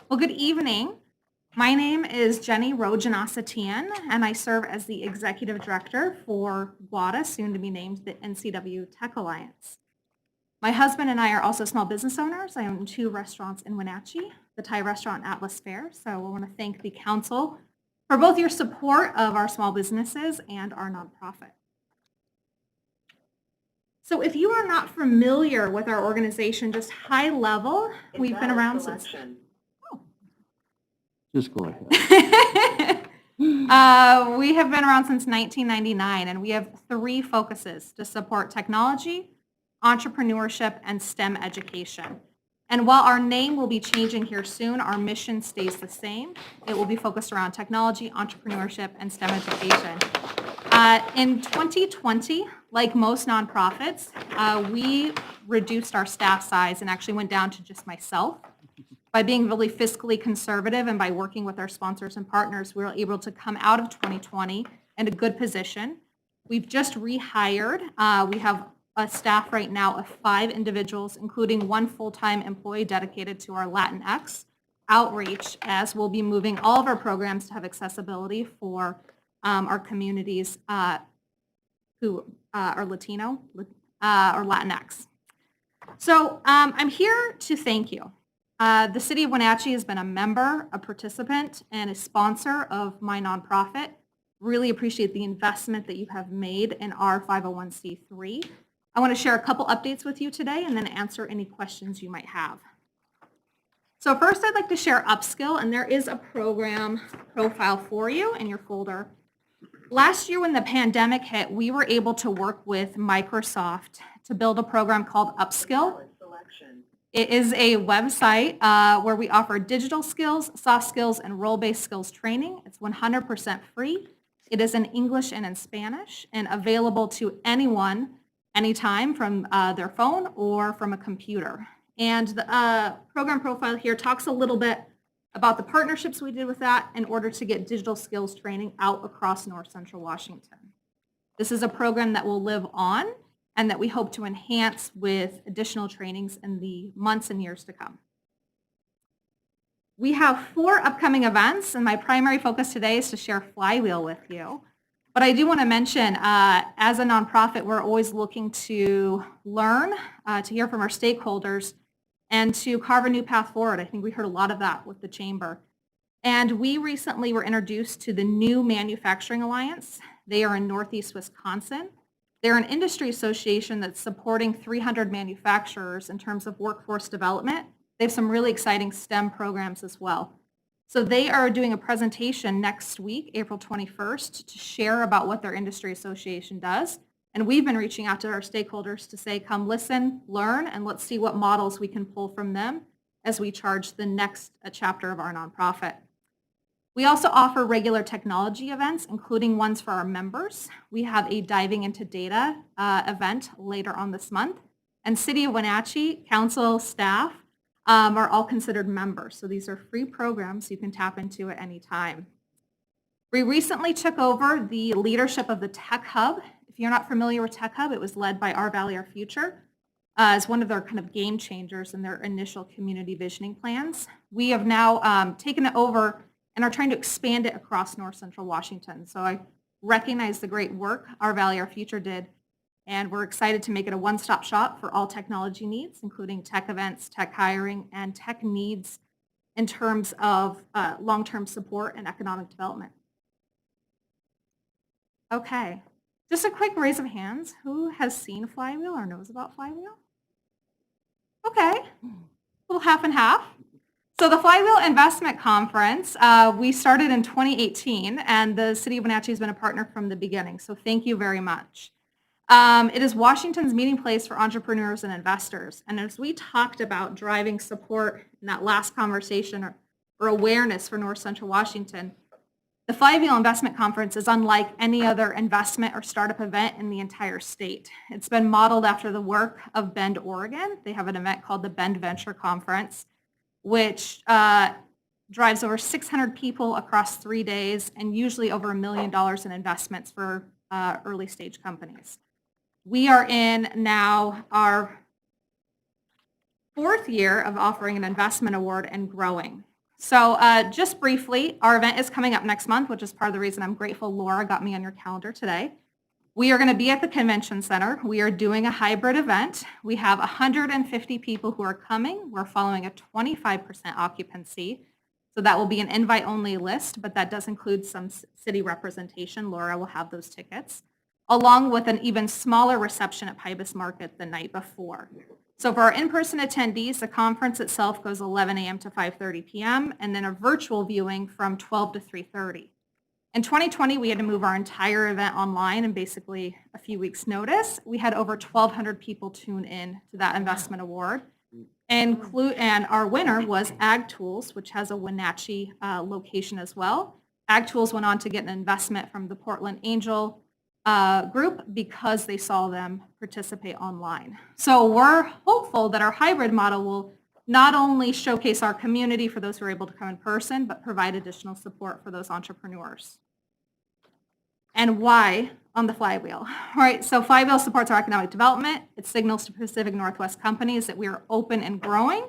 S6: Well, good evening. My name is Jenny Rojanasatian, and I serve as the Executive Director for WADA, soon to be named the NCW Tech Alliance. My husband and I are also small business owners. I own 2 restaurants in Wenatchee, the Thai restaurant Atlas Fair. So I want to thank the council for both your support of our small businesses and our nonprofit. So if you are not familiar with our organization, just high level, we've been around since.
S1: Just go ahead.
S6: We have been around since 1999, and we have 3 focuses to support technology, entrepreneurship, and STEM education. And while our name will be changing here soon, our mission stays the same. It will be focused around technology, entrepreneurship, and STEM education. In 2020, like most nonprofits, we reduced our staff size and actually went down to just myself. By being really fiscally conservative and by working with our sponsors and partners, we were able to come out of 2020 in a good position. We've just rehired. We have a staff right now of 5 individuals, including 1 full-time employee dedicated to our Latinx outreach, as we'll be moving all of our programs to have accessibility for our communities who are Latino or Latinx. So I'm here to thank you. The City of Wenatchee has been a member, a participant, and a sponsor of my nonprofit. Really appreciate the investment that you have made in our 501c3. I want to share a couple updates with you today and then answer any questions you might have. So first, I'd like to share Upskill, and there is a program profile for you in your folder. Last year when the pandemic hit, we were able to work with Microsoft to build a program called Upskill. It is a website where we offer digital skills, soft skills, and role-based skills training. It's 100% free. It is in English and in Spanish and available to anyone, anytime from their phone or from a computer. And the program profile here talks a little bit about the partnerships we did with that in order to get digital skills training out across North Central Washington. This is a program that will live on and that we hope to enhance with additional trainings in the months and years to come. We have 4 upcoming events, and my primary focus today is to share Flywheel with you. But I do want to mention, as a nonprofit, we're always looking to learn, to hear from our stakeholders, and to carve a new path forward. I think we heard a lot of that with the Chamber. And we recently were introduced to the new Manufacturing Alliance. They are in Northeast Wisconsin. They're an industry association that's supporting 300 manufacturers in terms of workforce development. They have some really exciting STEM programs as well. So they are doing a presentation next week, April 21st, to share about what their industry association does. And we've been reaching out to our stakeholders to say, come listen, learn, and let's see what models we can pull from them as we charge the next chapter of our nonprofit. We also offer regular technology events, including ones for our members. We have a Diving into Data event later on this month. And City of Wenatchee, council, staff are all considered members. So these are free programs you can tap into at any time. We recently took over the leadership of the Tech Hub. If you're not familiar with Tech Hub, it was led by Our Valley, Our Future as one of their kind of game changers in their initial community visioning plans. We have now taken it over and are trying to expand it across North Central Washington. So I recognize the great work Our Valley, Our Future did, and we're excited to make it a one-stop shop for all technology needs, including tech events, tech hiring, and tech needs in terms of long-term support and economic development. Okay, just a quick raise of hands. Who has seen Flywheel or knows about Flywheel? Okay, a little half and half. So the Flywheel Investment Conference, we started in 2018, and the City of Wenatchee has been a partner from the beginning, so thank you very much. It is Washington's meeting place for entrepreneurs and investors, and as we talked about driving support in that last conversation or awareness for North Central Washington, the Flywheel Investment Conference is unlike any other investment or startup event in the entire state. It's been modeled after the work of Bend, Oregon. They have an event called the Bend Venture Conference, which drives over 600 people across 3 days and usually over $1 million in investments for early stage companies. We are in now our 4th year of offering an investment award and growing. So just briefly, our event is coming up next month, which is part of the reason I'm grateful Laura got me on your calendar today. We are going to be at the Convention Center. We are doing a hybrid event. We have 150 people who are coming. We're following a 25% occupancy. So that will be an invite-only list, but that does include some city representation. Laura will have those tickets, along with an even smaller reception at Pybus Market the night before. So for our in-person attendees, the conference itself goes 11 a.m. to 5:30 p.m., and then a virtual viewing from 12 to 3:30. In 2020, we had to move our entire event online in basically a few weeks' notice. We had over 1,200 people tune in to that investment award. And our winner was Ag Tools, which has a Wenatchee location as well. Ag Tools went on to get an investment from the Portland Angel group because they saw them participate online. So we're hopeful that our hybrid model will not only showcase our community for those who are able to come in person, but provide additional support for those entrepreneurs. And why on the Flywheel? All right, so Flywheel supports our economic development. It signals to Pacific Northwest companies that we are open and growing.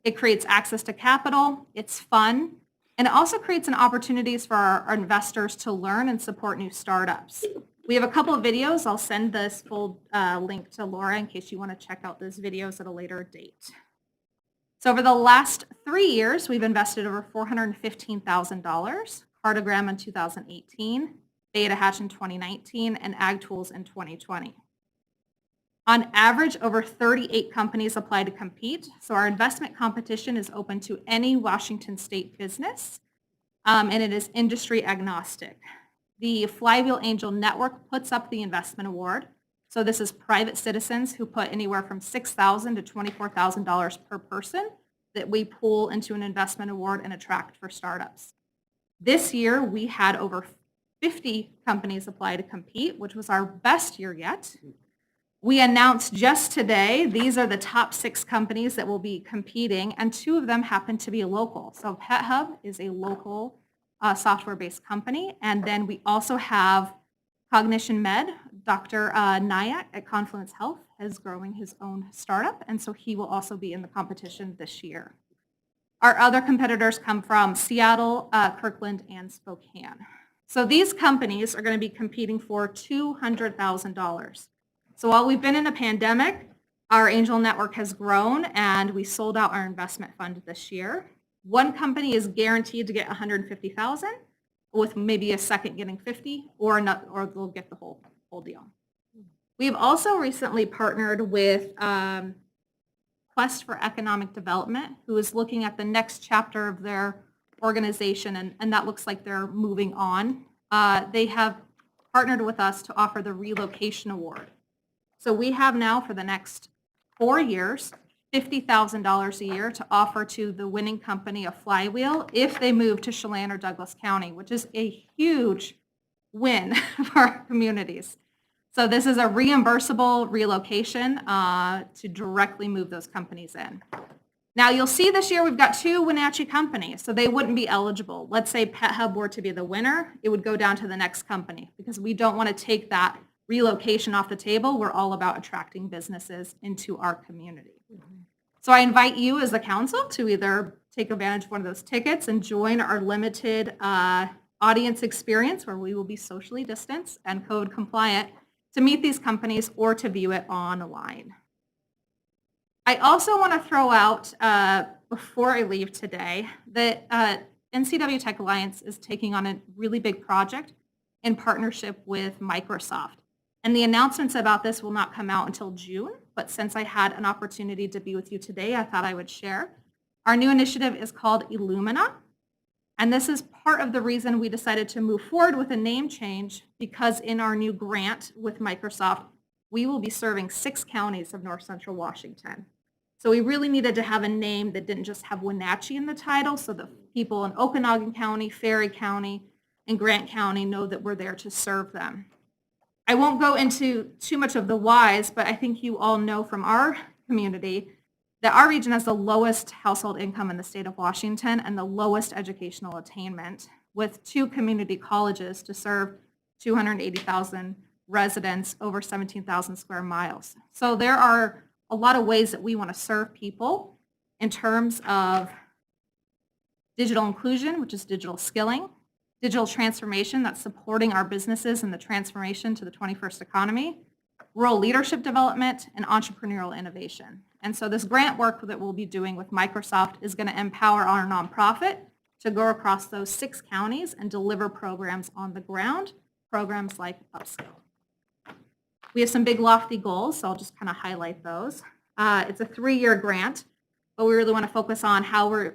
S6: It creates access to capital. It's fun. And it also creates an opportunities for our investors to learn and support new startups. We have a couple of videos. I'll send this full link to Laura in case you want to check out those videos at a later date. So over the last 3 years, we've invested over $415,000, Cartogram in 2018, Beta Hatch in 2019, and Ag Tools in 2020. On average, over 38 companies apply to compete, so our investment competition is open to any Washington State business, and it is industry agnostic. The Flywheel Angel Network puts up the investment award, so this is private citizens who put anywhere from $6,000 to $24,000 per person that we pool into an investment award and attract for startups. This year, we had over 50 companies apply to compete, which was our best year yet. We announced just today, these are the top 6 companies that will be competing, and 2 of them happen to be local. So Pet Hub is a local software-based company, and then we also have Cognition Med. Dr. Nyack at Confluence Health is growing his own startup, and so he will also be in the competition this year. Our other competitors come from Seattle, Kirkland, and Spokane. So these companies are going to be competing for $200,000. So while we've been in a pandemic, our angel network has grown, and we sold out our investment fund this year. One company is guaranteed to get $150,000, with maybe a second getting 50, or they'll get the whole deal. We've also recently partnered with Quest for Economic Development, who is looking at the next chapter of their organization, and that looks like they're moving on. They have partnered with us to offer the Relocation Award. So we have now for the next 4 years, $50,000 a year to offer to the winning company of Flywheel if they move to Chelan or Douglas County, which is a huge win for our communities. So this is a reimbursable relocation to directly move those companies in. Now you'll see this year we've got 2 Wenatchee companies, so they wouldn't be eligible. Let's say Pet Hub were to be the winner, it would go down to the next company because we don't want to take that relocation off the table. We're all about attracting businesses into our community. So I invite you as the council to either take advantage of one of those tickets and join our limited audience experience where we will be socially distanced and code compliant to meet these companies or to view it online. I also want to throw out, before I leave today, that NCW Tech Alliance is taking on a really big project in partnership with Microsoft. And the announcements about this will not come out until June, but since I had an opportunity to be with you today, I thought I would share. Our new initiative is called Illumina, and this is part of the reason we decided to move forward with a name change, because in our new grant with Microsoft, we will be serving 6 counties of North Central Washington. So we really needed to have a name that didn't just have Wenatchee in the title, so that people in Okanogan County, Ferry County, and Grant County know that we're there to serve them. I won't go into too much of the whys, but I think you all know from our community that our region has the lowest household income in the state of Washington and the lowest educational attainment, with 2 community colleges to serve 280,000 residents over 17,000 square miles. So there are a lot of ways that we want to serve people in terms of digital inclusion, which is digital skilling, digital transformation, that's supporting our businesses in the transformation to the 21st economy, rural leadership development, and entrepreneurial innovation. And so this grant work that we'll be doing with Microsoft is going to empower our nonprofit to go across those 6 counties and deliver programs on the ground, programs like Upskill. We have some big lofty goals, so I'll just kind of highlight those. It's a 3-year grant, but we really want to focus on how we're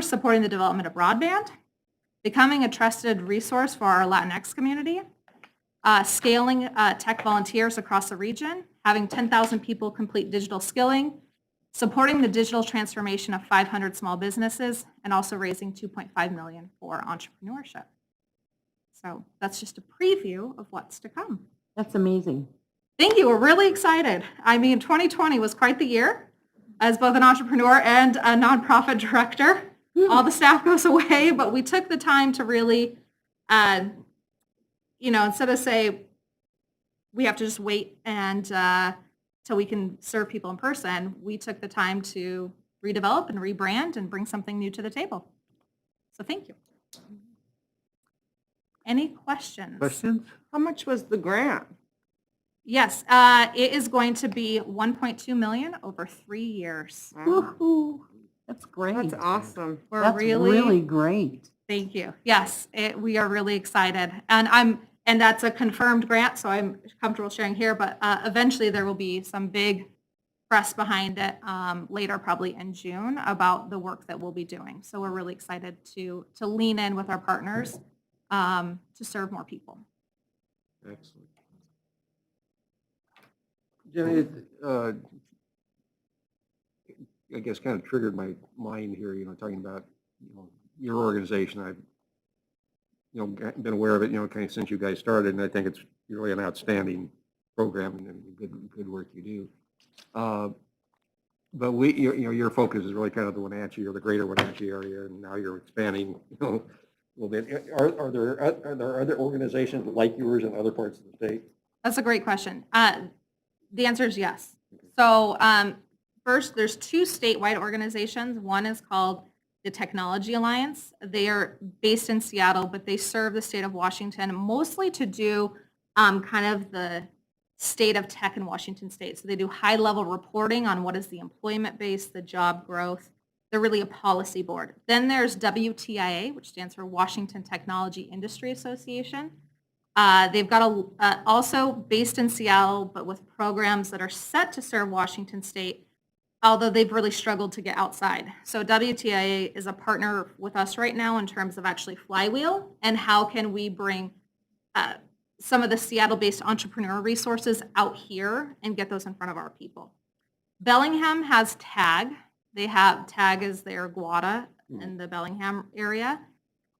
S6: supporting the development of broadband, becoming a trusted resource for our Latinx community, scaling tech volunteers across the region, having 10,000 people complete digital skilling, supporting the digital transformation of 500 small businesses, and also raising $2.5 million for entrepreneurship. So that's just a preview of what's to come.
S5: That's amazing.
S6: Thank you. We're really excited. I mean, 2020 was quite the year as both an entrepreneur and a nonprofit director. All the staff goes away, but we took the time to really, instead of say we have to just wait and till we can serve people in person, we took the time to redevelop and rebrand and bring something new to the table. So thank you. Any questions?
S1: Questions?
S7: How much was the grant?
S6: Yes, it is going to be 1.2 million over 3 years.
S4: Wow.
S5: Woohoo, that's great.
S4: That's awesome.
S6: We're
S5: That's really great.
S6: Thank you. Yes, we are really excited. And that's a confirmed grant, so I'm comfortable sharing here, but eventually there will be some big press behind it later, probably in June, about the work that we'll be doing. So we're really excited to lean in with our partners to serve more people.
S2: Excellent. Jenny, I guess kind of triggered my mind here, talking about, your organization. I've, been aware of it, kind of since you guys started, and I think it's really an outstanding program and good work you do. But your focus is really kind of the Wenatchee or the greater Wenatchee area, and now you're expanding, a little bit. Are there other organizations like yours in other parts of the state?
S6: That's a great question. The answer is yes. So first, there's 2 statewide organizations. One is called the Technology Alliance. They are based in Seattle, but they serve the state of Washington mostly to do kind of the state of tech in Washington state. So they do high-level reporting on what is the employment base, the job growth. They're really a policy board. Then there's WTIA, which stands for Washington Technology Industry Association. They've got also based in Seattle, but with programs that are set to serve Washington state, although they've really struggled to get outside. So WTIA is a partner with us right now in terms of actually Flywheel and how can we bring some of the Seattle-based entrepreneur resources out here and get those in front of our people. Bellingham has TAG. They have TAG as their GWADA in the Bellingham area.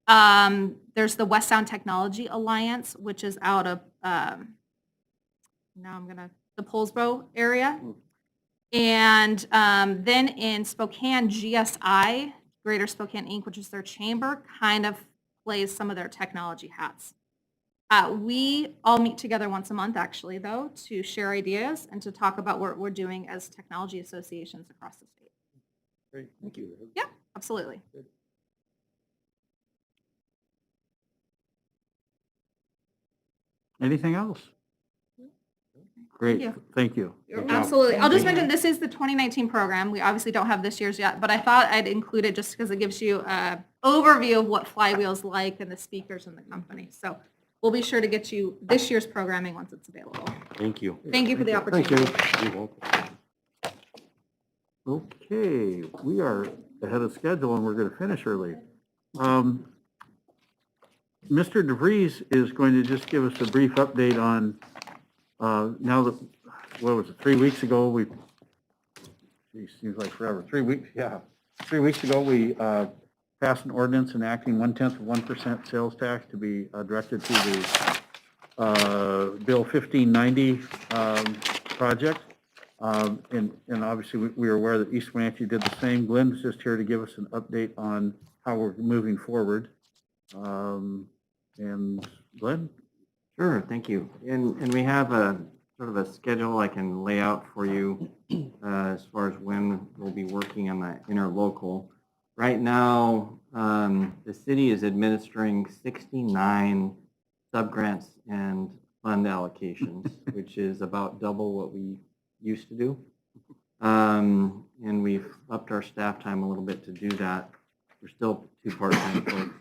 S6: There's the West Sound Technology Alliance, which is out of the Poulsbo area. And then in Spokane, GSI, Greater Spokane Inc., which is their chamber, kind of plays some of their technology hats. We all meet together once a month, actually, though, to share ideas and to talk about what we're doing as technology associations across the state.
S2: Great, thank you.
S6: Yeah, absolutely.
S2: Good.
S1: Anything else? Great,
S6: you.
S1: thank you. Good job.
S6: Absolutely. I'll just mention this is the 2019 program. We obviously don't have this year's yet, but I thought I'd include it just because it gives you an overview of what Flywheel's like and the speakers in the company. So we'll be sure to get you this year's programming once it's available.
S1: Thank you.
S6: Thank you for the
S2: Thank
S6: opportunity.
S2: you. You're welcome.
S1: Okay, we are ahead of schedule and we're going to finish early. Mr. DeVries is going to just give us a brief update on, now that, what was it, 3 weeks ago, geez, seems like forever, 3 weeks, yeah. 3 weeks ago, we passed an ordinance enacting 0.1% sales tax to be directed to the Bill 1590 project. And obviously, we are aware that East Wenatchee did the same. Glenn's just here to give us an update on how we're moving forward. And Glenn?
S7: Sure, thank you. And we have a sort of a schedule I can lay out for you as far as when we'll be working on the interlocal. Right now, the city is administering 69 subgrants and fund allocations, which is about double what we used to do. And we've upped our staff time a little bit to do that. We're still 2 part-time folks.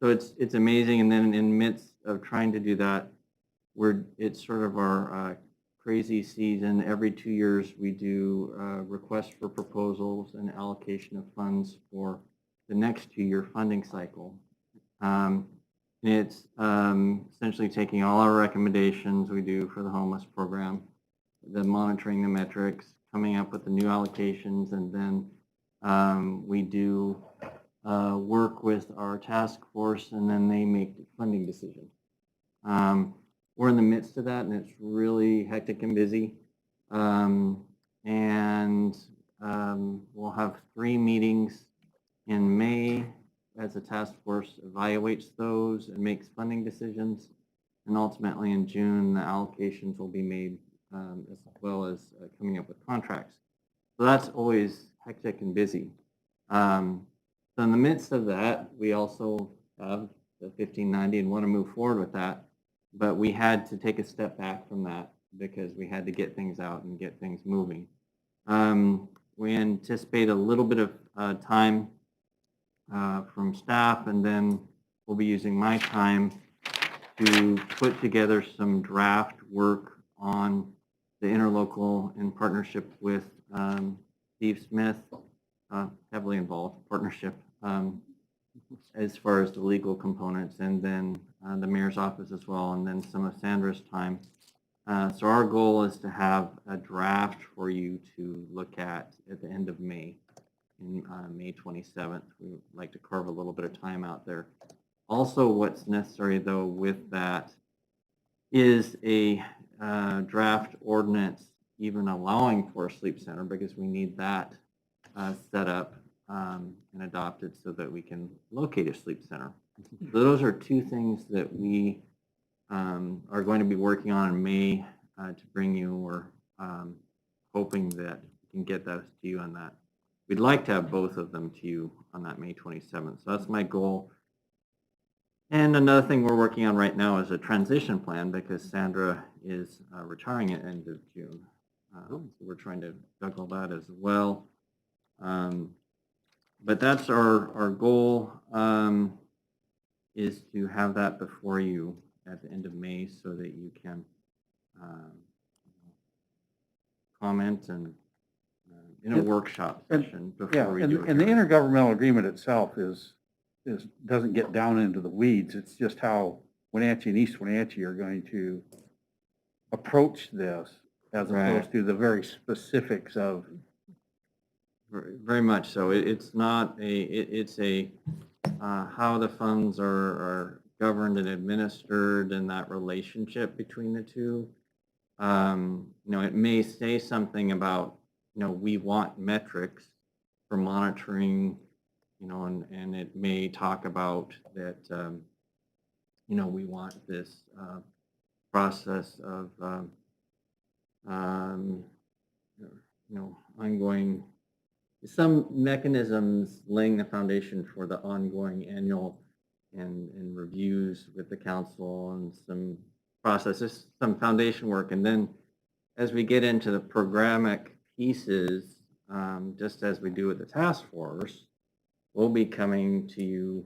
S7: So it's amazing. And then in the midst of trying to do that, it's sort of our crazy season. Every 2 years we do requests for proposals and allocation of funds for the next 2-year funding cycle. It's essentially taking all our recommendations we do for the homeless program, then monitoring the metrics, coming up with the new allocations, and then we do work with our task force, and then they make the funding decision. We're in the midst of that, and it's really hectic and busy. We'll have 3 meetings in May as the task force evaluates those and makes funding decisions. And ultimately in June, the allocations will be made as well as coming up with contracts. So that's always hectic and busy. So in the midst of that, we also have the 1590 and want to move forward with that. but we had to take a step back from that because we had to get things out and get things moving. We anticipate a little bit of time from staff, and then we'll be using my time to put together some draft work on the interlocal in partnership with Steve Smith, heavily involved partnership, as far as the legal components, and then the mayor's office as well, and then some of Sandra's time. So our goal is to have a draft for you to look at the end of May, in May 27th. We would like to carve a little bit of time out there. Also, what's necessary though with that is a draft ordinance even allowing for a sleep center, because we need that set up and adopted so that we can locate a sleep center. So those are two things that we are going to be working on in May to bring you, or hoping that we can get those to you on that. We'd like to have both of them to you on that May 27th. So that's my goal. And another thing we're working on right now is a transition plan, because Sandra is retiring at the end of June. So we're trying to juggle that as well. But that's our goal, is to have that before you at the end of May so that you can comment and in a workshop session
S1: Yeah,
S7: before we do it.
S1: and the intergovernmental agreement itself doesn't get down into the weeds. It's just how Wenatchee and East Wenatchee are going to approach this, as
S7: Right.
S1: opposed to the very specifics of.
S7: Very much so. It's not it's a how the funds are governed and administered, and that relationship between the two. It may say something about, we want metrics for monitoring, and it may talk about that, we want this process of, ongoing, some mechanisms laying the foundation for the ongoing annual and reviews with the council, and some processes, some foundation work. And then as we get into the programmatic pieces, just as we do with the task force, we'll be coming to you.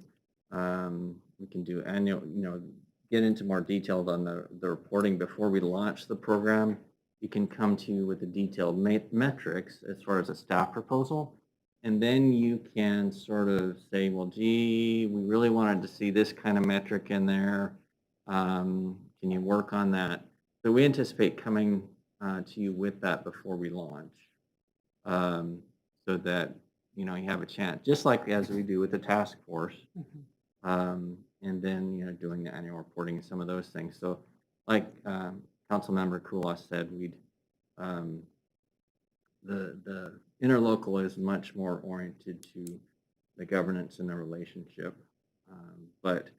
S7: We can do annual, get into more detailed on the reporting before we launch the program. We can come to you with the detailed metrics as far as a staff proposal. And then you can sort of say, well, gee, we really wanted to see this kind of metric in there. Can you work on that? So we anticipate coming to you with that before we launch, so that, you have a chance, just like as we do with the task force. And then, doing the annual reporting and some of those things. So like Councilmember Kulas said, we'd, the interlocal is much more oriented to the governance and the relationship. But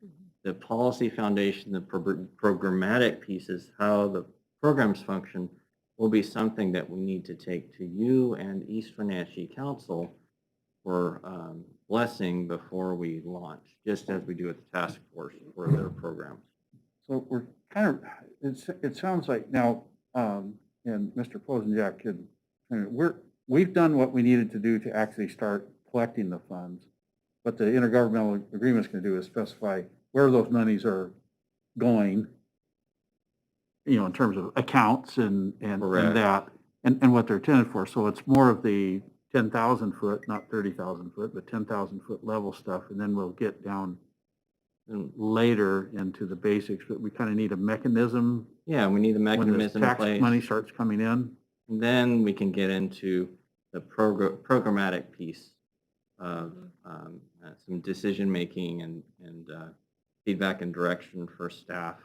S7: the policy foundation, the programmatic pieces, how the programs function, will be something that we need to take to you and East Wenatchee Council for blessing before we launch, just as we do with the task force for their programs.
S1: So we're kind of, it sounds like now, and Mr. Posenjak could, we've done what we needed to do to actually start collecting the funds. What the intergovernmental agreement is going to do is specify where those monies are going, in terms of accounts and
S7: Correct.
S1: that, and what they're intended for. So it's more of the 10,000 foot, not 30,000 foot, but 10,000 foot level stuff. And then we'll get down later into the basics, but we kind of need a mechanism.
S7: Yeah, we need a
S1: When
S7: mechanism
S1: this
S7: in
S1: tax
S7: place.
S1: money starts coming in.
S7: And then we can get into the programmatic piece of some decision making and feedback and direction for staff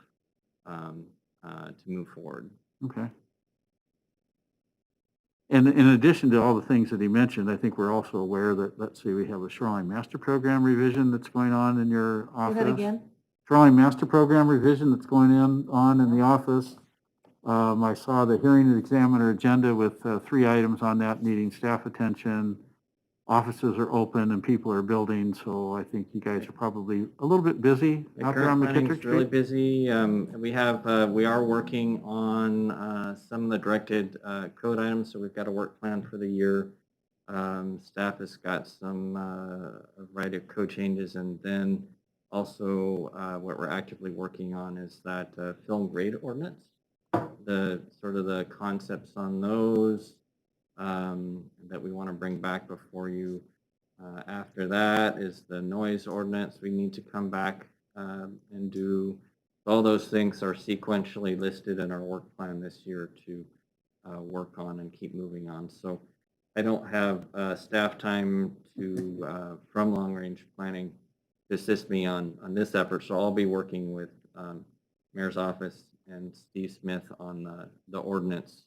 S7: to move forward.
S1: Okay. And in addition to all the things that he mentioned, I think we're also aware that, let's see, we have a shoreline master program revision that's going on in your
S5: Say
S1: office.
S5: that again?
S1: Shoreline master program revision that's going on in the office. I saw the hearing and examiner agenda with 3 items on that needing staff attention. offices are open and people are building, so I think you guys are probably a little bit busy
S7: The
S1: out there
S7: current
S1: on
S7: planning's
S1: McKittrick
S7: really
S1: Street.
S7: busy. We are working on some of the directed code items, so we've got a work plan for the year. Staff has got some a variety of code changes, and then also what we're actively working on is that film grade ordinance. The sort of the concepts on those that we want to bring back before you. After that is the noise ordinance. We need to come back and do, all those things are sequentially listed in our work plan this year to work on and keep moving on. So I don't have staff time to, from long range planning, to assist me on this effort. So I'll be working with Mayor's office and Steve Smith on the ordinance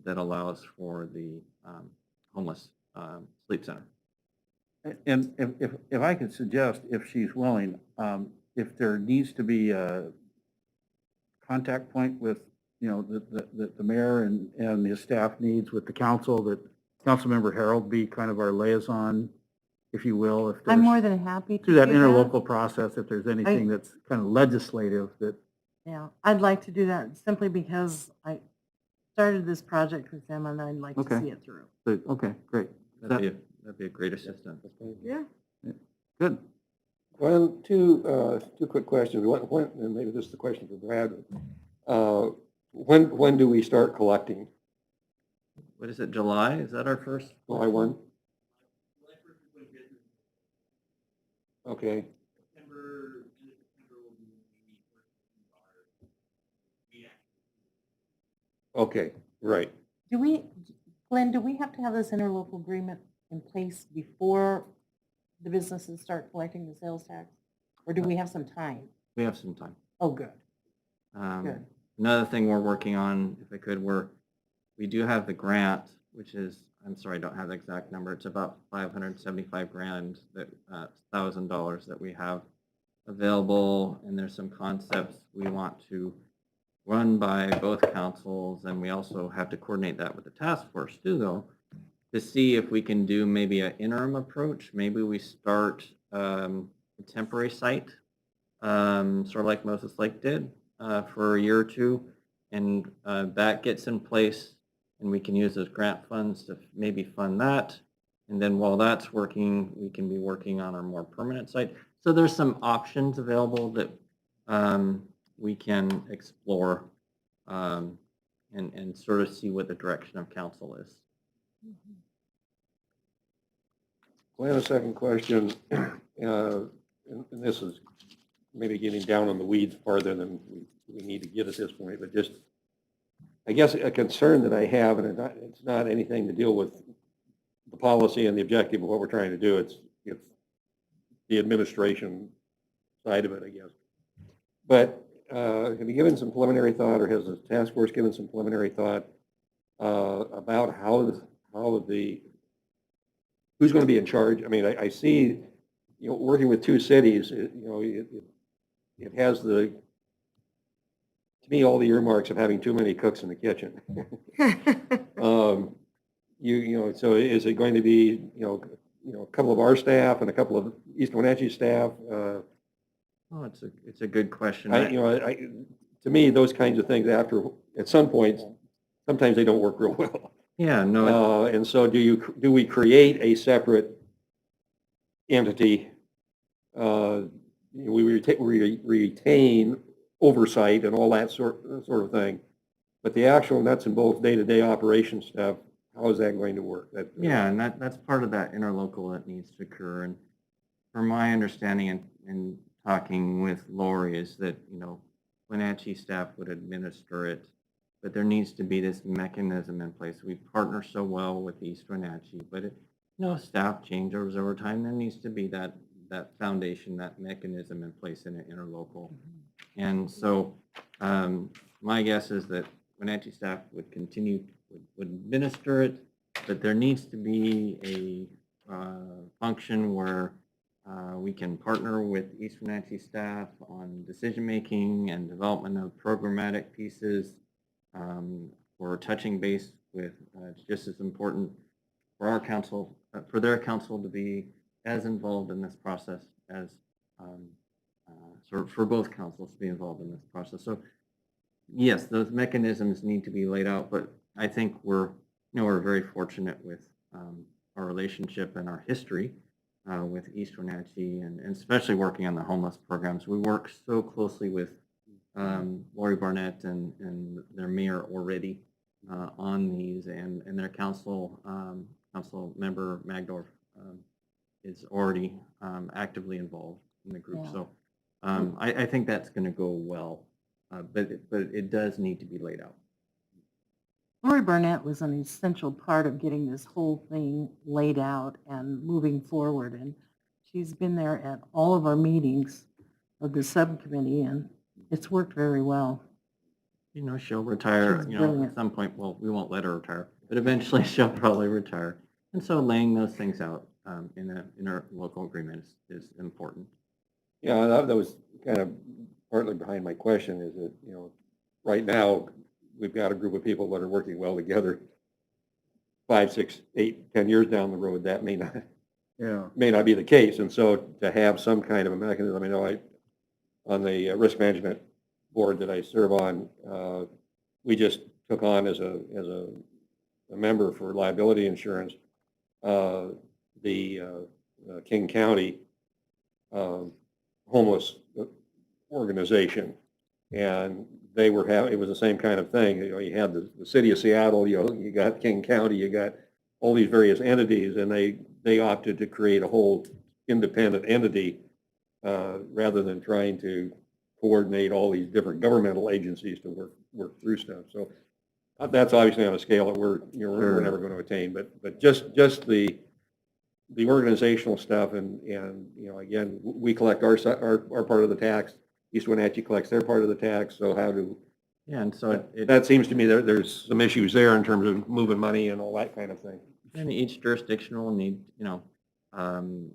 S7: that allows for the homeless sleep center.
S1: And if I could suggest, if she's willing, if there needs to be a contact point with, you know, the mayor and his staff needs with the council, that Councilmember Harold be kind of our liaison, if you will, if
S5: I'm more
S1: there's,
S5: than happy to
S1: through that
S5: do
S1: interlocal process, if there's anything that's kind of legislative that,
S5: Yeah, I'd like to do that simply because I started this project with them and I'd like to
S1: Okay.
S5: see it through.
S1: okay, great.
S7: That'd be a great assistance.
S4: Yeah.
S1: Good.
S2: Well, two quick questions. When, and maybe this is the question for Brad. When do we start collecting?
S7: What is it, July? Is that our first?
S2: July 1? Okay. Okay, right.
S5: Glenn, do we have to have this interlocal agreement in place before the businesses start collecting the sales tax? Or do we have some time?
S7: We have some time.
S5: Oh, good. Good.
S7: Another thing we're working on, if I could, we do have the grant, which is, I'm sorry, I don't have the exact number. It's about 575 grand, that $1,000 that we have available, and there's some concepts we want to run by both councils, and we also have to coordinate that with the task force too, though, to see if we can do maybe an interim approach. Maybe we start a temporary site, sort of like Moses Lake did for a year or two, and that gets in place, and we can use those grant funds to maybe fund that. And then while that's working, we can be working on our more permanent site. So there's some options available that we can explore and sort of see what the direction of council is.
S2: Well, I have a second question, and this is maybe getting down on the weeds farther than we need to get at this point, but just, I guess, a concern that I have, and it's not anything to deal with the policy and the objective of what we're trying to do. It's the administration side of it, I guess. But have you given some preliminary thought, or has the task force given some preliminary thought about who's going to be in charge? I mean, I see, you know, working with two cities, it has to me, all the earmarks of having too many cooks in the kitchen. So is it going to be, a couple of our staff and a couple of East Wenatchee staff?
S7: Oh, it's a good question.
S2: To me, those kinds of things at some point, sometimes they don't work real well.
S7: Yeah, no.
S2: And so do we create a separate entity? We retain oversight and all that sort of thing, but the actual nuts and bolts day-to-day operation stuff, how is that going to work?
S7: Yeah, and that's part of that interlocal that needs to occur. And from my understanding and talking with Lori is that, Wenatchee staff would administer it, but there needs to be this mechanism in place. We partner so well with East Wenatchee, but staff changeovers over time, there needs to be that foundation, that mechanism in place in an interlocal. And so my guess is that Wenatchee staff would administer it, but there needs to be a function where we can partner with East Wenatchee staff on decision-making and development of programmatic pieces. We're touching base with, it's just as important for our council, for their council to be as involved in this process as, for both councils to be involved in this process. So yes, those mechanisms need to be laid out, but I think we're very fortunate with our relationship and our history with East Wenatchee, and especially working on the homeless programs. We work so closely with Lori Barnett and their mayor already on these, and their council member Magdorf is already actively involved in the group.
S5: Yeah.
S7: So I think that's going to go well, but it does need to be laid out.
S5: Lori Barnett was an essential part of getting this whole thing laid out and moving forward. And she's been there at all of our meetings of the subcommittee, and it's worked very well.
S7: She'll retire,
S5: She's
S7: at
S5: brilliant.
S7: some point. Well, we won't let her retire, but eventually she'll probably retire. And so laying those things out in our local agreement is important.
S2: Yeah, that was kind of partly behind my question is that, right now, we've got a group of people that are working well together. 5, 6, 8, 10 years down the road, that may not be the case. And so to have some kind of a mechanism, on the risk management board that I serve on, we just took on as a member for liability insurance, the King County homeless organization. And they were it was the same kind of thing. You had the city of Seattle, you got King County, you got all these various entities, and they opted to create a whole independent entity rather than trying to coordinate all these different governmental agencies to work through stuff. So that's obviously on a scale that we're never going to attain. But just the organizational stuff, and again, we collect our part of the tax. East Wenatchee collects their part of the tax. So how do
S7: And so
S2: that seems to me there's some issues there in terms of moving money and all that kind of thing.
S7: and each jurisdiction will need,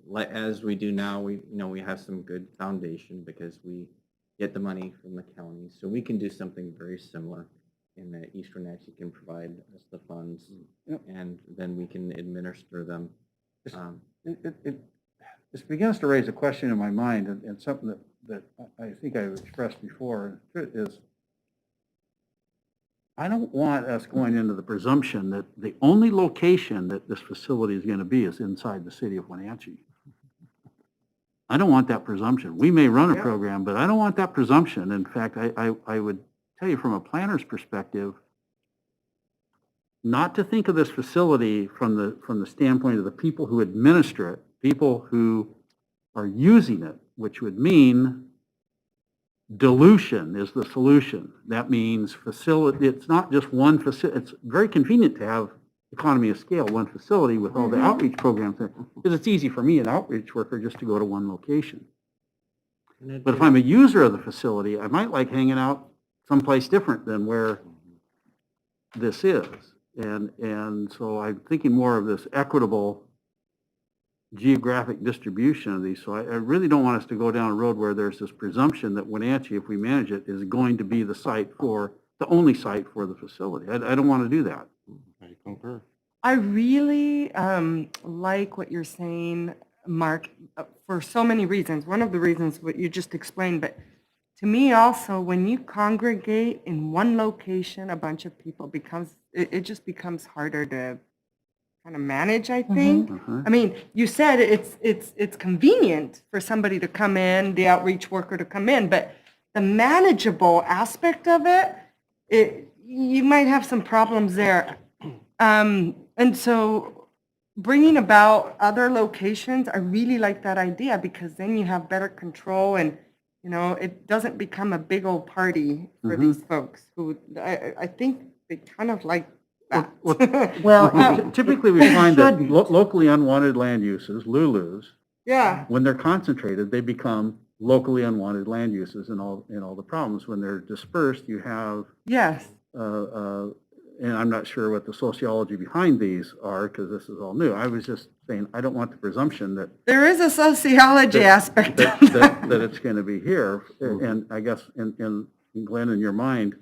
S7: like as we do now, we have some good foundation because we get the money from the county. So we can do something very similar in that East Wenatchee can provide us the funds, and then we can administer them.
S1: This begins to raise a question in my mind, and something that I think I've expressed before, is I don't want us going into the presumption that the only location that this facility is going to be is inside the city of Wenatchee. I don't want that presumption. We may run a program, but I don't want that presumption. In fact, I would tell you from a planner's perspective, not to think of this facility from the standpoint of the people who administer it, people who are using it, which would mean dilution is the solution. That means facility, it's not just one facility. It's very convenient to have economy of scale, one facility with all the outreach programs there, because it's easy for me, an outreach worker, just to go to one location. But if I'm a user of the facility, I might like hanging out someplace different than where this is. And so I'm thinking more of this equitable geographic distribution of these. So I really don't want us to go down a road where there's this presumption that Wenatchee, if we manage it, is going to be the only site for the facility. I don't want to do that.
S2: I concur.
S8: I really like what you're saying, Mark, for so many reasons. One of the reasons what you just explained, but to me also, when you congregate in one location, a bunch of people it just becomes harder to kind of manage, I think. I mean, you said it's convenient for somebody to come in, the outreach worker to come in, but the manageable aspect of it, you might have some problems there. And so bringing about other locations, I really like that idea because then you have better control and, it doesn't become a big old party for these folks who, I think they kind of like that.
S5: Well,
S1: Typically, we find that locally unwanted land uses, LULUs,
S8: Yeah,
S1: when they're concentrated, they become locally unwanted land uses and all the problems. When they're dispersed, you have,
S8: yes.
S1: and I'm not sure what the sociology behind these are because this is all new. I was just saying, I don't want the presumption that
S8: There is a sociology aspect of that.
S1: that it's going to be here. And I guess in Glenn, in your mind,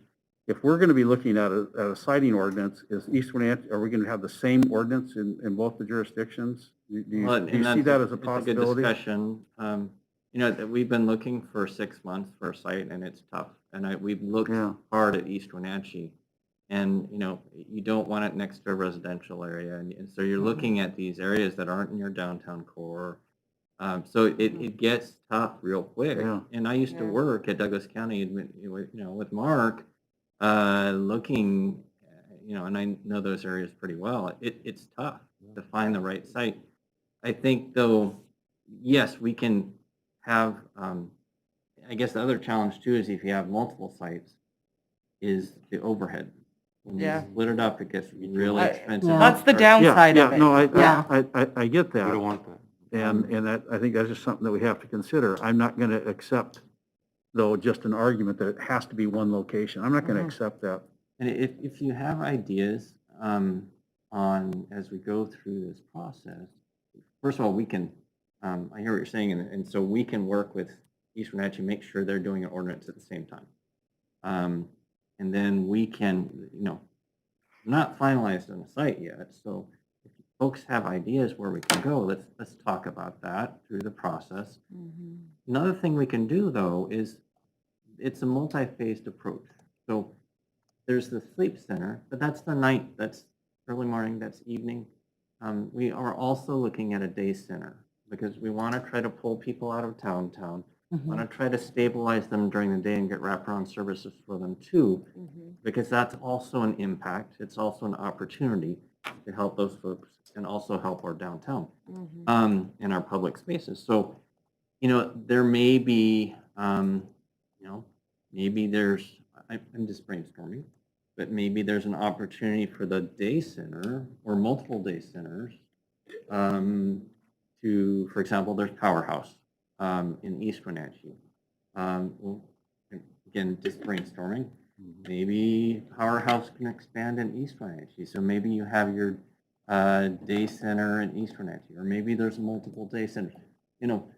S1: if we're going to be looking at a citing ordinance, is East Wenatchee, are we going to have the same ordinance in both the jurisdictions? Do you
S7: Well,
S1: do
S7: and
S1: you see
S7: that's
S1: that as a
S7: it's
S1: possibility?
S7: good discussion. You know, that we've been looking for 6 months for a site, and it's tough. And we've looked
S1: Yeah.
S7: hard at East Wenatchee. And, you know, you don't want it next to a residential area. And so you're looking at these areas that aren't in your downtown core. So it gets tough real quick.
S1: Yeah.
S7: And I used to
S8: Yeah.
S7: work at Douglas County, you know, with Mark, looking, you know, and I know those areas pretty well. It's tough to find the right site. I think, though, yes, we can have, I guess the other challenge too is if you have multiple sites, is the overhead. When you
S8: Yeah.
S7: split it up, it gets really
S8: I-
S7: expensive.
S5: Yeah.
S8: That's the
S7: Or-
S8: downside of it.
S1: No,
S5: Yeah.
S1: I get that.
S2: We don't want that.
S1: And that, I think that's just something that we have to consider. I'm not going to accept, though, just an argument that it has to be one location. I'm not going to
S8: Mhm.
S1: accept that.
S7: And if you have ideas on, as we go through this process, first of all, we can, I hear what you're saying, and so we can work with East Wenatchee, make sure they're doing an ordinance at the same time. And then we can, you know, not finalized on the site yet, so if folks have ideas where we can go, let's talk about that through the process. Another thing we can do, though, is it's a multi-phased approach. So there's the sleep center, but that's the night, that's early morning, that's evening. We are also looking at a day center because we want to try to pull people out of downtown. Want to try to stabilize them during the day and get wraparound services for them too, because that's also an impact. It's also an opportunity to help those folks and also help our downtown and our public spaces. So, you know, there may be, you know, maybe there's, I'm just brainstorming, but maybe there's an opportunity for the day center or multiple day centers to, for example, there's Powerhouse in East Wenatchee. Well, again, just brainstorming. Maybe Powerhouse can expand in East Wenatchee. So maybe you have your day center in East Wenatchee, or maybe there's multiple day centers. You know,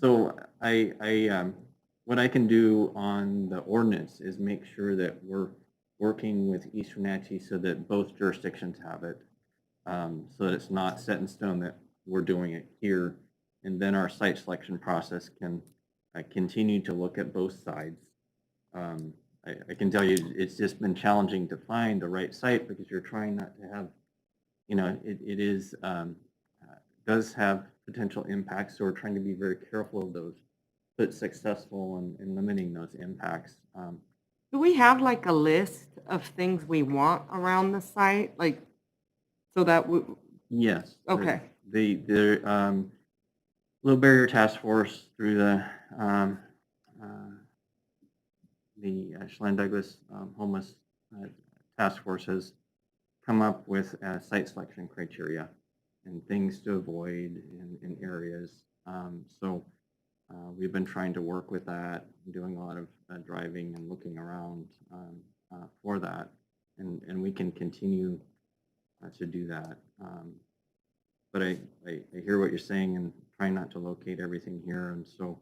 S7: so what I can do on the ordinance is make sure that we're working with East Wenatchee so that both jurisdictions have it, so that it's not set in stone that we're doing it here. And then our site selection process can continue to look at both sides. I can tell you it's just been challenging to find the right site because you're trying not to have, you know, it is, does have potential impacts. So we're trying to be very careful of those, but successful in limiting those impacts.
S8: Do we have like a list of things we want around the site? Like, so that we,
S7: Yes.
S8: okay.
S7: The Low Barrier Task Force through the Chelan Douglas Homeless Task Force has come up with site selection criteria and things to avoid in areas. So we've been trying to work with that, doing a lot of driving and looking around for that, and we can continue to do that. But I hear what you're saying and trying not to locate everything here, and so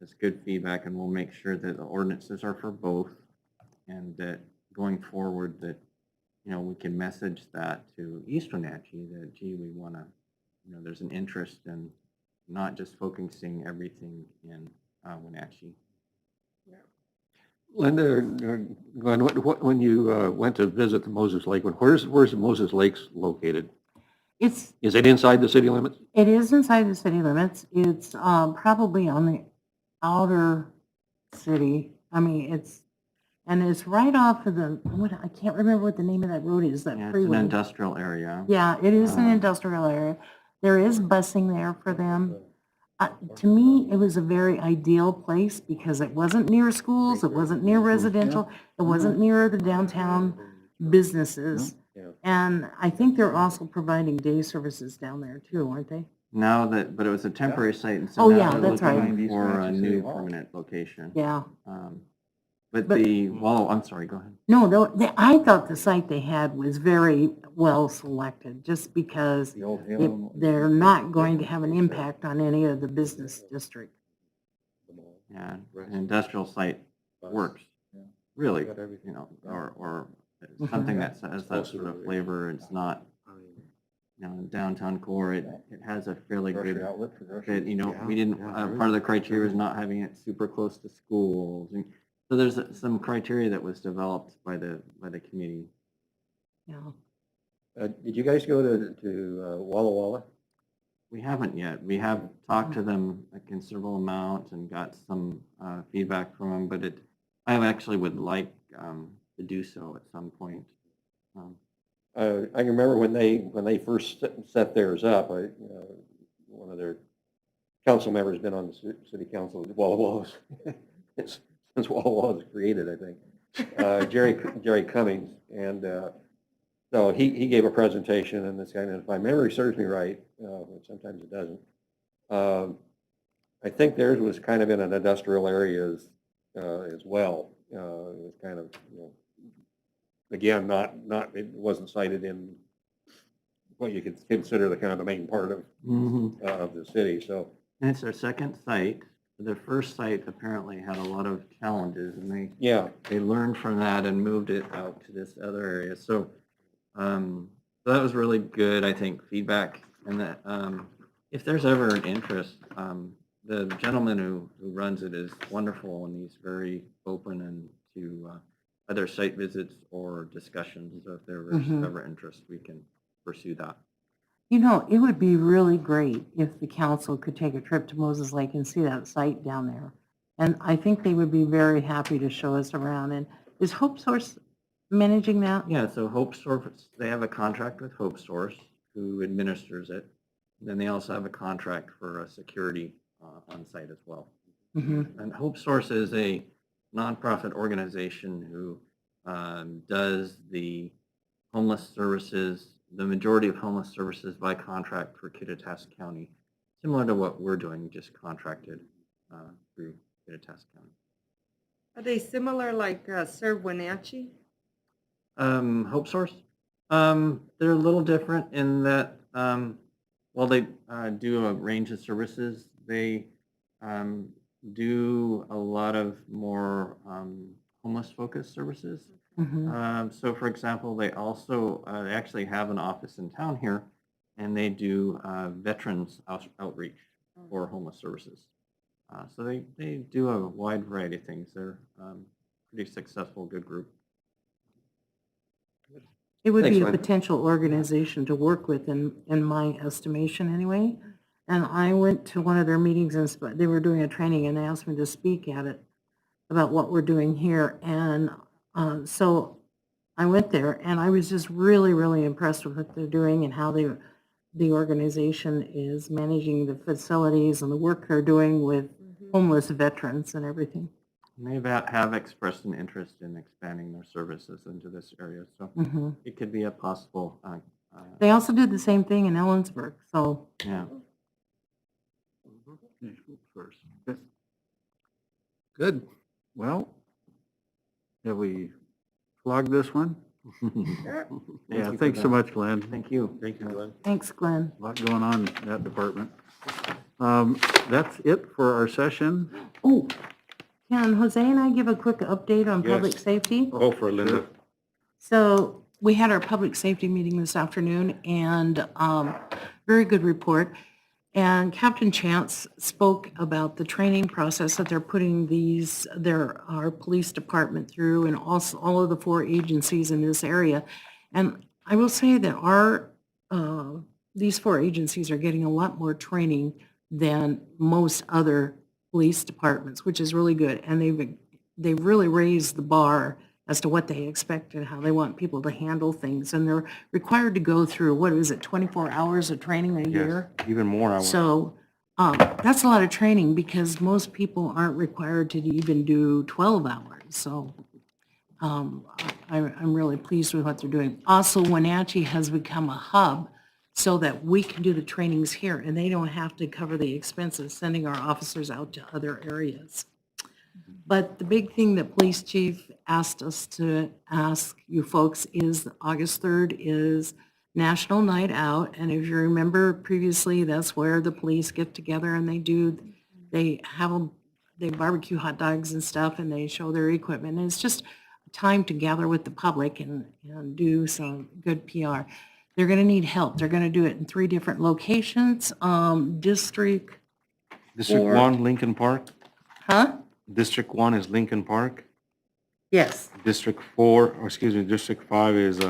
S7: it's good feedback, and we'll make sure that the ordinances are for both, and that going forward that, you know, we can message that to East Wenatchee that, gee, we want to, you know, there's an interest in not just focusing everything in Wenatchee.
S2: Linda, or Glenn, when you went to visit the Moses Lake, where's the Moses Lakes located?
S5: It's,
S2: Is it inside the city limits?
S5: it is inside the city limits. It's probably on the outer city. I mean, and it's right off of the, I can't remember what the name of that road is, that
S7: Yeah, it's an
S5: freeway.
S7: industrial area.
S5: Yeah, it is an industrial area. There is busing there for them. To me, it was a very ideal place because it wasn't near schools, it wasn't near residential, it wasn't near the downtown businesses. And I think they're also providing day services down there too, aren't they?
S7: Now that, but it was a temporary site, and so
S5: Oh,
S7: now
S5: yeah,
S7: they're
S5: that's right.
S7: looking for a new permanent location.
S5: Yeah.
S7: But
S5: But-
S7: well, I'm sorry, go ahead.
S5: No, I thought the site they had was very well selected, just because they're not going to have an impact on any of the business district.
S7: Yeah, an industrial site works. really,
S2: Got everything.
S7: you know, or something that has that sort of flavor. It's not, you know, downtown core. It has a fairly
S2: Grocery
S7: good
S2: outlet for groceries.
S7: fit. You know,
S2: Yeah,
S7: we didn't,
S2: yeah,
S7: part
S2: there
S7: of the
S2: is.
S7: criteria is not having it super close to schools. And so there's some criteria that was developed by the committee.
S5: Yeah.
S2: Did you guys go to Walla Walla?
S7: We haven't yet. We have talked to them a considerable amount and got some feedback from them, but I actually would like to do so at some point.
S2: I can remember when they first set theirs up, one of their council members been on the city council of Walla Walla since Walla Walla was created, I think. Jerry Cummings, and so he gave a presentation, and this guy, and if my memory serves me right, but sometimes it doesn't. I think theirs was kind of in an industrial area as well. It was kind of, you know, again, it wasn't cited in what you could consider the kind of the main part of the city. So,
S7: And it's our second site. The first site apparently had a lot of challenges, and they learned from that and moved it out to this other area. So, so that was really good, I think, feedback. And that if there's ever an interest, the gentleman who runs it is wonderful, and he's very open and to other site visits or discussions. So if there was ever interest, we can pursue that.
S5: You know, it would be really great if the council could take a trip to Moses Lake and see that site down there. And I think they would be very happy to show us around. And is Hope Source managing that?
S7: Yeah, so Hope Source, they have a contract with Hope Source, who administers it. Then they also have a contract for security on site as well. And Hope Source is a nonprofit organization who does the homeless services, the majority of homeless services by contract for Kittitas County, similar to what we're doing, just contracted through Kittitas County.
S8: Are they similar like Serve Wenatchee?
S7: Hope Source, they're a little different in that while they do a range of services, they do a lot of more homeless focused services. So for example, they also they actually have an office in town here, and they do veterans outreach for homeless services. So they do a wide variety of things. They're pretty successful, good group.
S5: It would
S2: Thanks,
S5: be a
S2: Lynn.
S5: potential organization to work with in my estimation anyway. And I went to one of their meetings and they were doing a training and they asked me to speak at it about what we're doing here. And so I went there and I was just really, really impressed with what they're doing and how the organization is managing the facilities and the work they're doing with homeless veterans and everything.
S7: And they have expressed an interest in expanding their services into this area, so it could be a possible.
S5: They also did the same thing in Ellensburg, so.
S7: Yeah.
S1: First. Good. Well, have we flogged this one? Yeah, thanks so much, Glenn.
S7: Thank you.
S2: thank you, Glenn.
S5: Thanks, Glenn.
S1: A lot going on in that department. That's it for our session.
S5: Oh, can Jose and I give a quick update on public
S2: Yes.
S5: safety?
S2: Oh, for Linda.
S5: So we had our public safety meeting this afternoon and very good report. And Captain Chance spoke about the training process that they're putting our police department through and also all of the 4 agencies in this area. And I will say that these 4 agencies are getting a lot more training than most other police departments, which is really good. And they've really raised the bar as to what they expect and how they want people to handle things. And they're required to go through, 24 hours of training a year?
S2: Even more hours.
S5: So that's a lot of training because most people aren't required to even do 12 hours. So I'm really pleased with what they're doing. Also, Wenatchee has become a hub so that we can do the trainings here and they don't have to cover the expenses sending our officers out to other areas. But the big thing that police chief asked us to ask you folks is August 3rd is National Night Out. And if you remember previously, that's where the police get together and they barbecue hot dogs and stuff and they show their equipment. And it's just time to gather with the public and do some good PR. They're going to need help. They're going to do it in 3 different locations, District,
S2: District
S5: Or-
S2: 1, Lincoln Park.
S5: huh?
S2: District 1 is Lincoln Park.
S5: Yes,
S2: District 4, or excuse me, District 5 is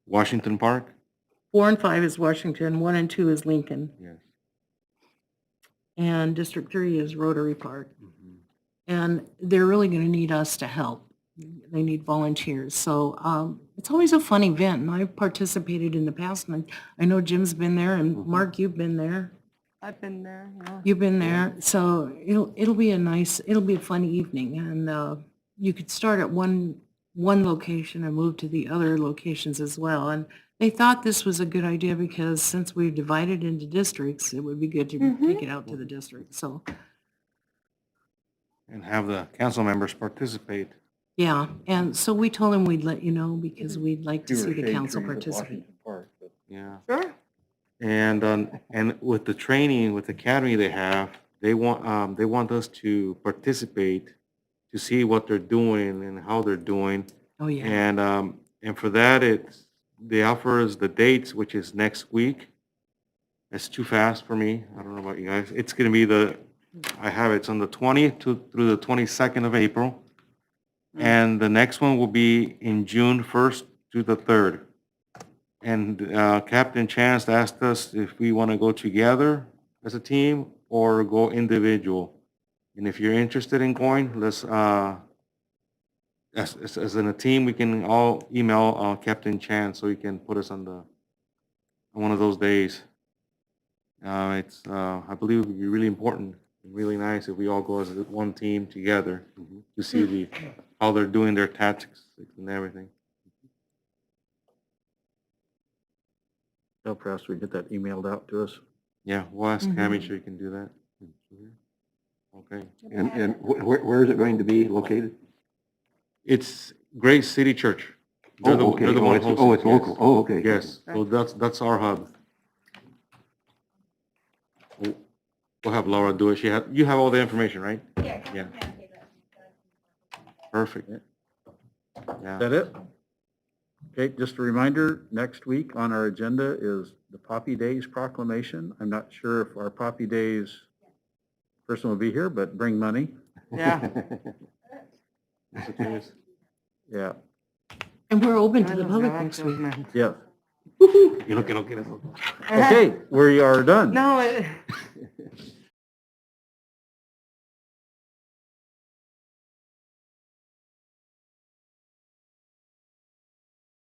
S2: Washington Park.
S5: 4 and 5 is Washington, 1 and 2 is Lincoln,
S2: Yes.
S5: and District 3 is Rotary Park. And they're really going to need us to help. They need volunteers. So it's always a fun event, and I've participated in the past. And I know Jim's been there, and Mark, you've been there.
S8: I've been there, yeah.
S5: You've been there. So it'll be a fun evening. And you could start at one location and move to the other locations as well. And they thought this was a good idea because since we've divided into districts, it would be good to take it out to the district. So,
S2: And have the council members participate.
S5: yeah, and so we told them we'd let you know because we'd like to see the council participate.
S2: Yeah.
S8: Sure.
S2: And with the training, with the academy they have, they want us to participate to see what they're doing and how they're doing.
S5: Oh, yeah.
S2: And for that, they offer us the dates, which is next week. It's too fast for me. I don't know about you guys. It's going to be it's on the 20th through the 22nd of April. And the next one will be in June 1st to the 3rd. And Captain Chance asked us if we want to go together as a team or go individual. And if you're interested in going, let's, as in a team, we can all email Captain Chance so he can put us on one of those days. I believe it would be really important and really nice if we all go as one team together to see how they're doing their tactics and everything.
S1: Now, perhaps we get that emailed out to us.
S2: Yeah, we'll ask Tammy sure you can do that. Okay.
S9: And where is it going to be located?
S2: It's Grace City Church. They're the-
S9: Okay.
S2: they're the one
S9: It's
S2: hosting it,
S9: local.
S2: yes.
S9: Oh, okay.
S2: Yes, so that's our hub. We'll have Laura do it. You have all the information, right? Yeah. Perfect.
S1: Is
S2: Yeah.
S1: that it? Okay, just a reminder, next week on our agenda is the Poppy Days proclamation. I'm not sure if our Poppy Days person will be here, but bring money.
S8: Yeah.
S2: Yes, it is.
S1: Yeah,
S5: And we're open to
S8: I
S5: the
S8: love
S5: public
S8: that,
S5: next
S8: those
S5: week.
S8: men.
S1: yeah.
S2: You know que no quieres.
S1: Okay, we are done.
S8: No,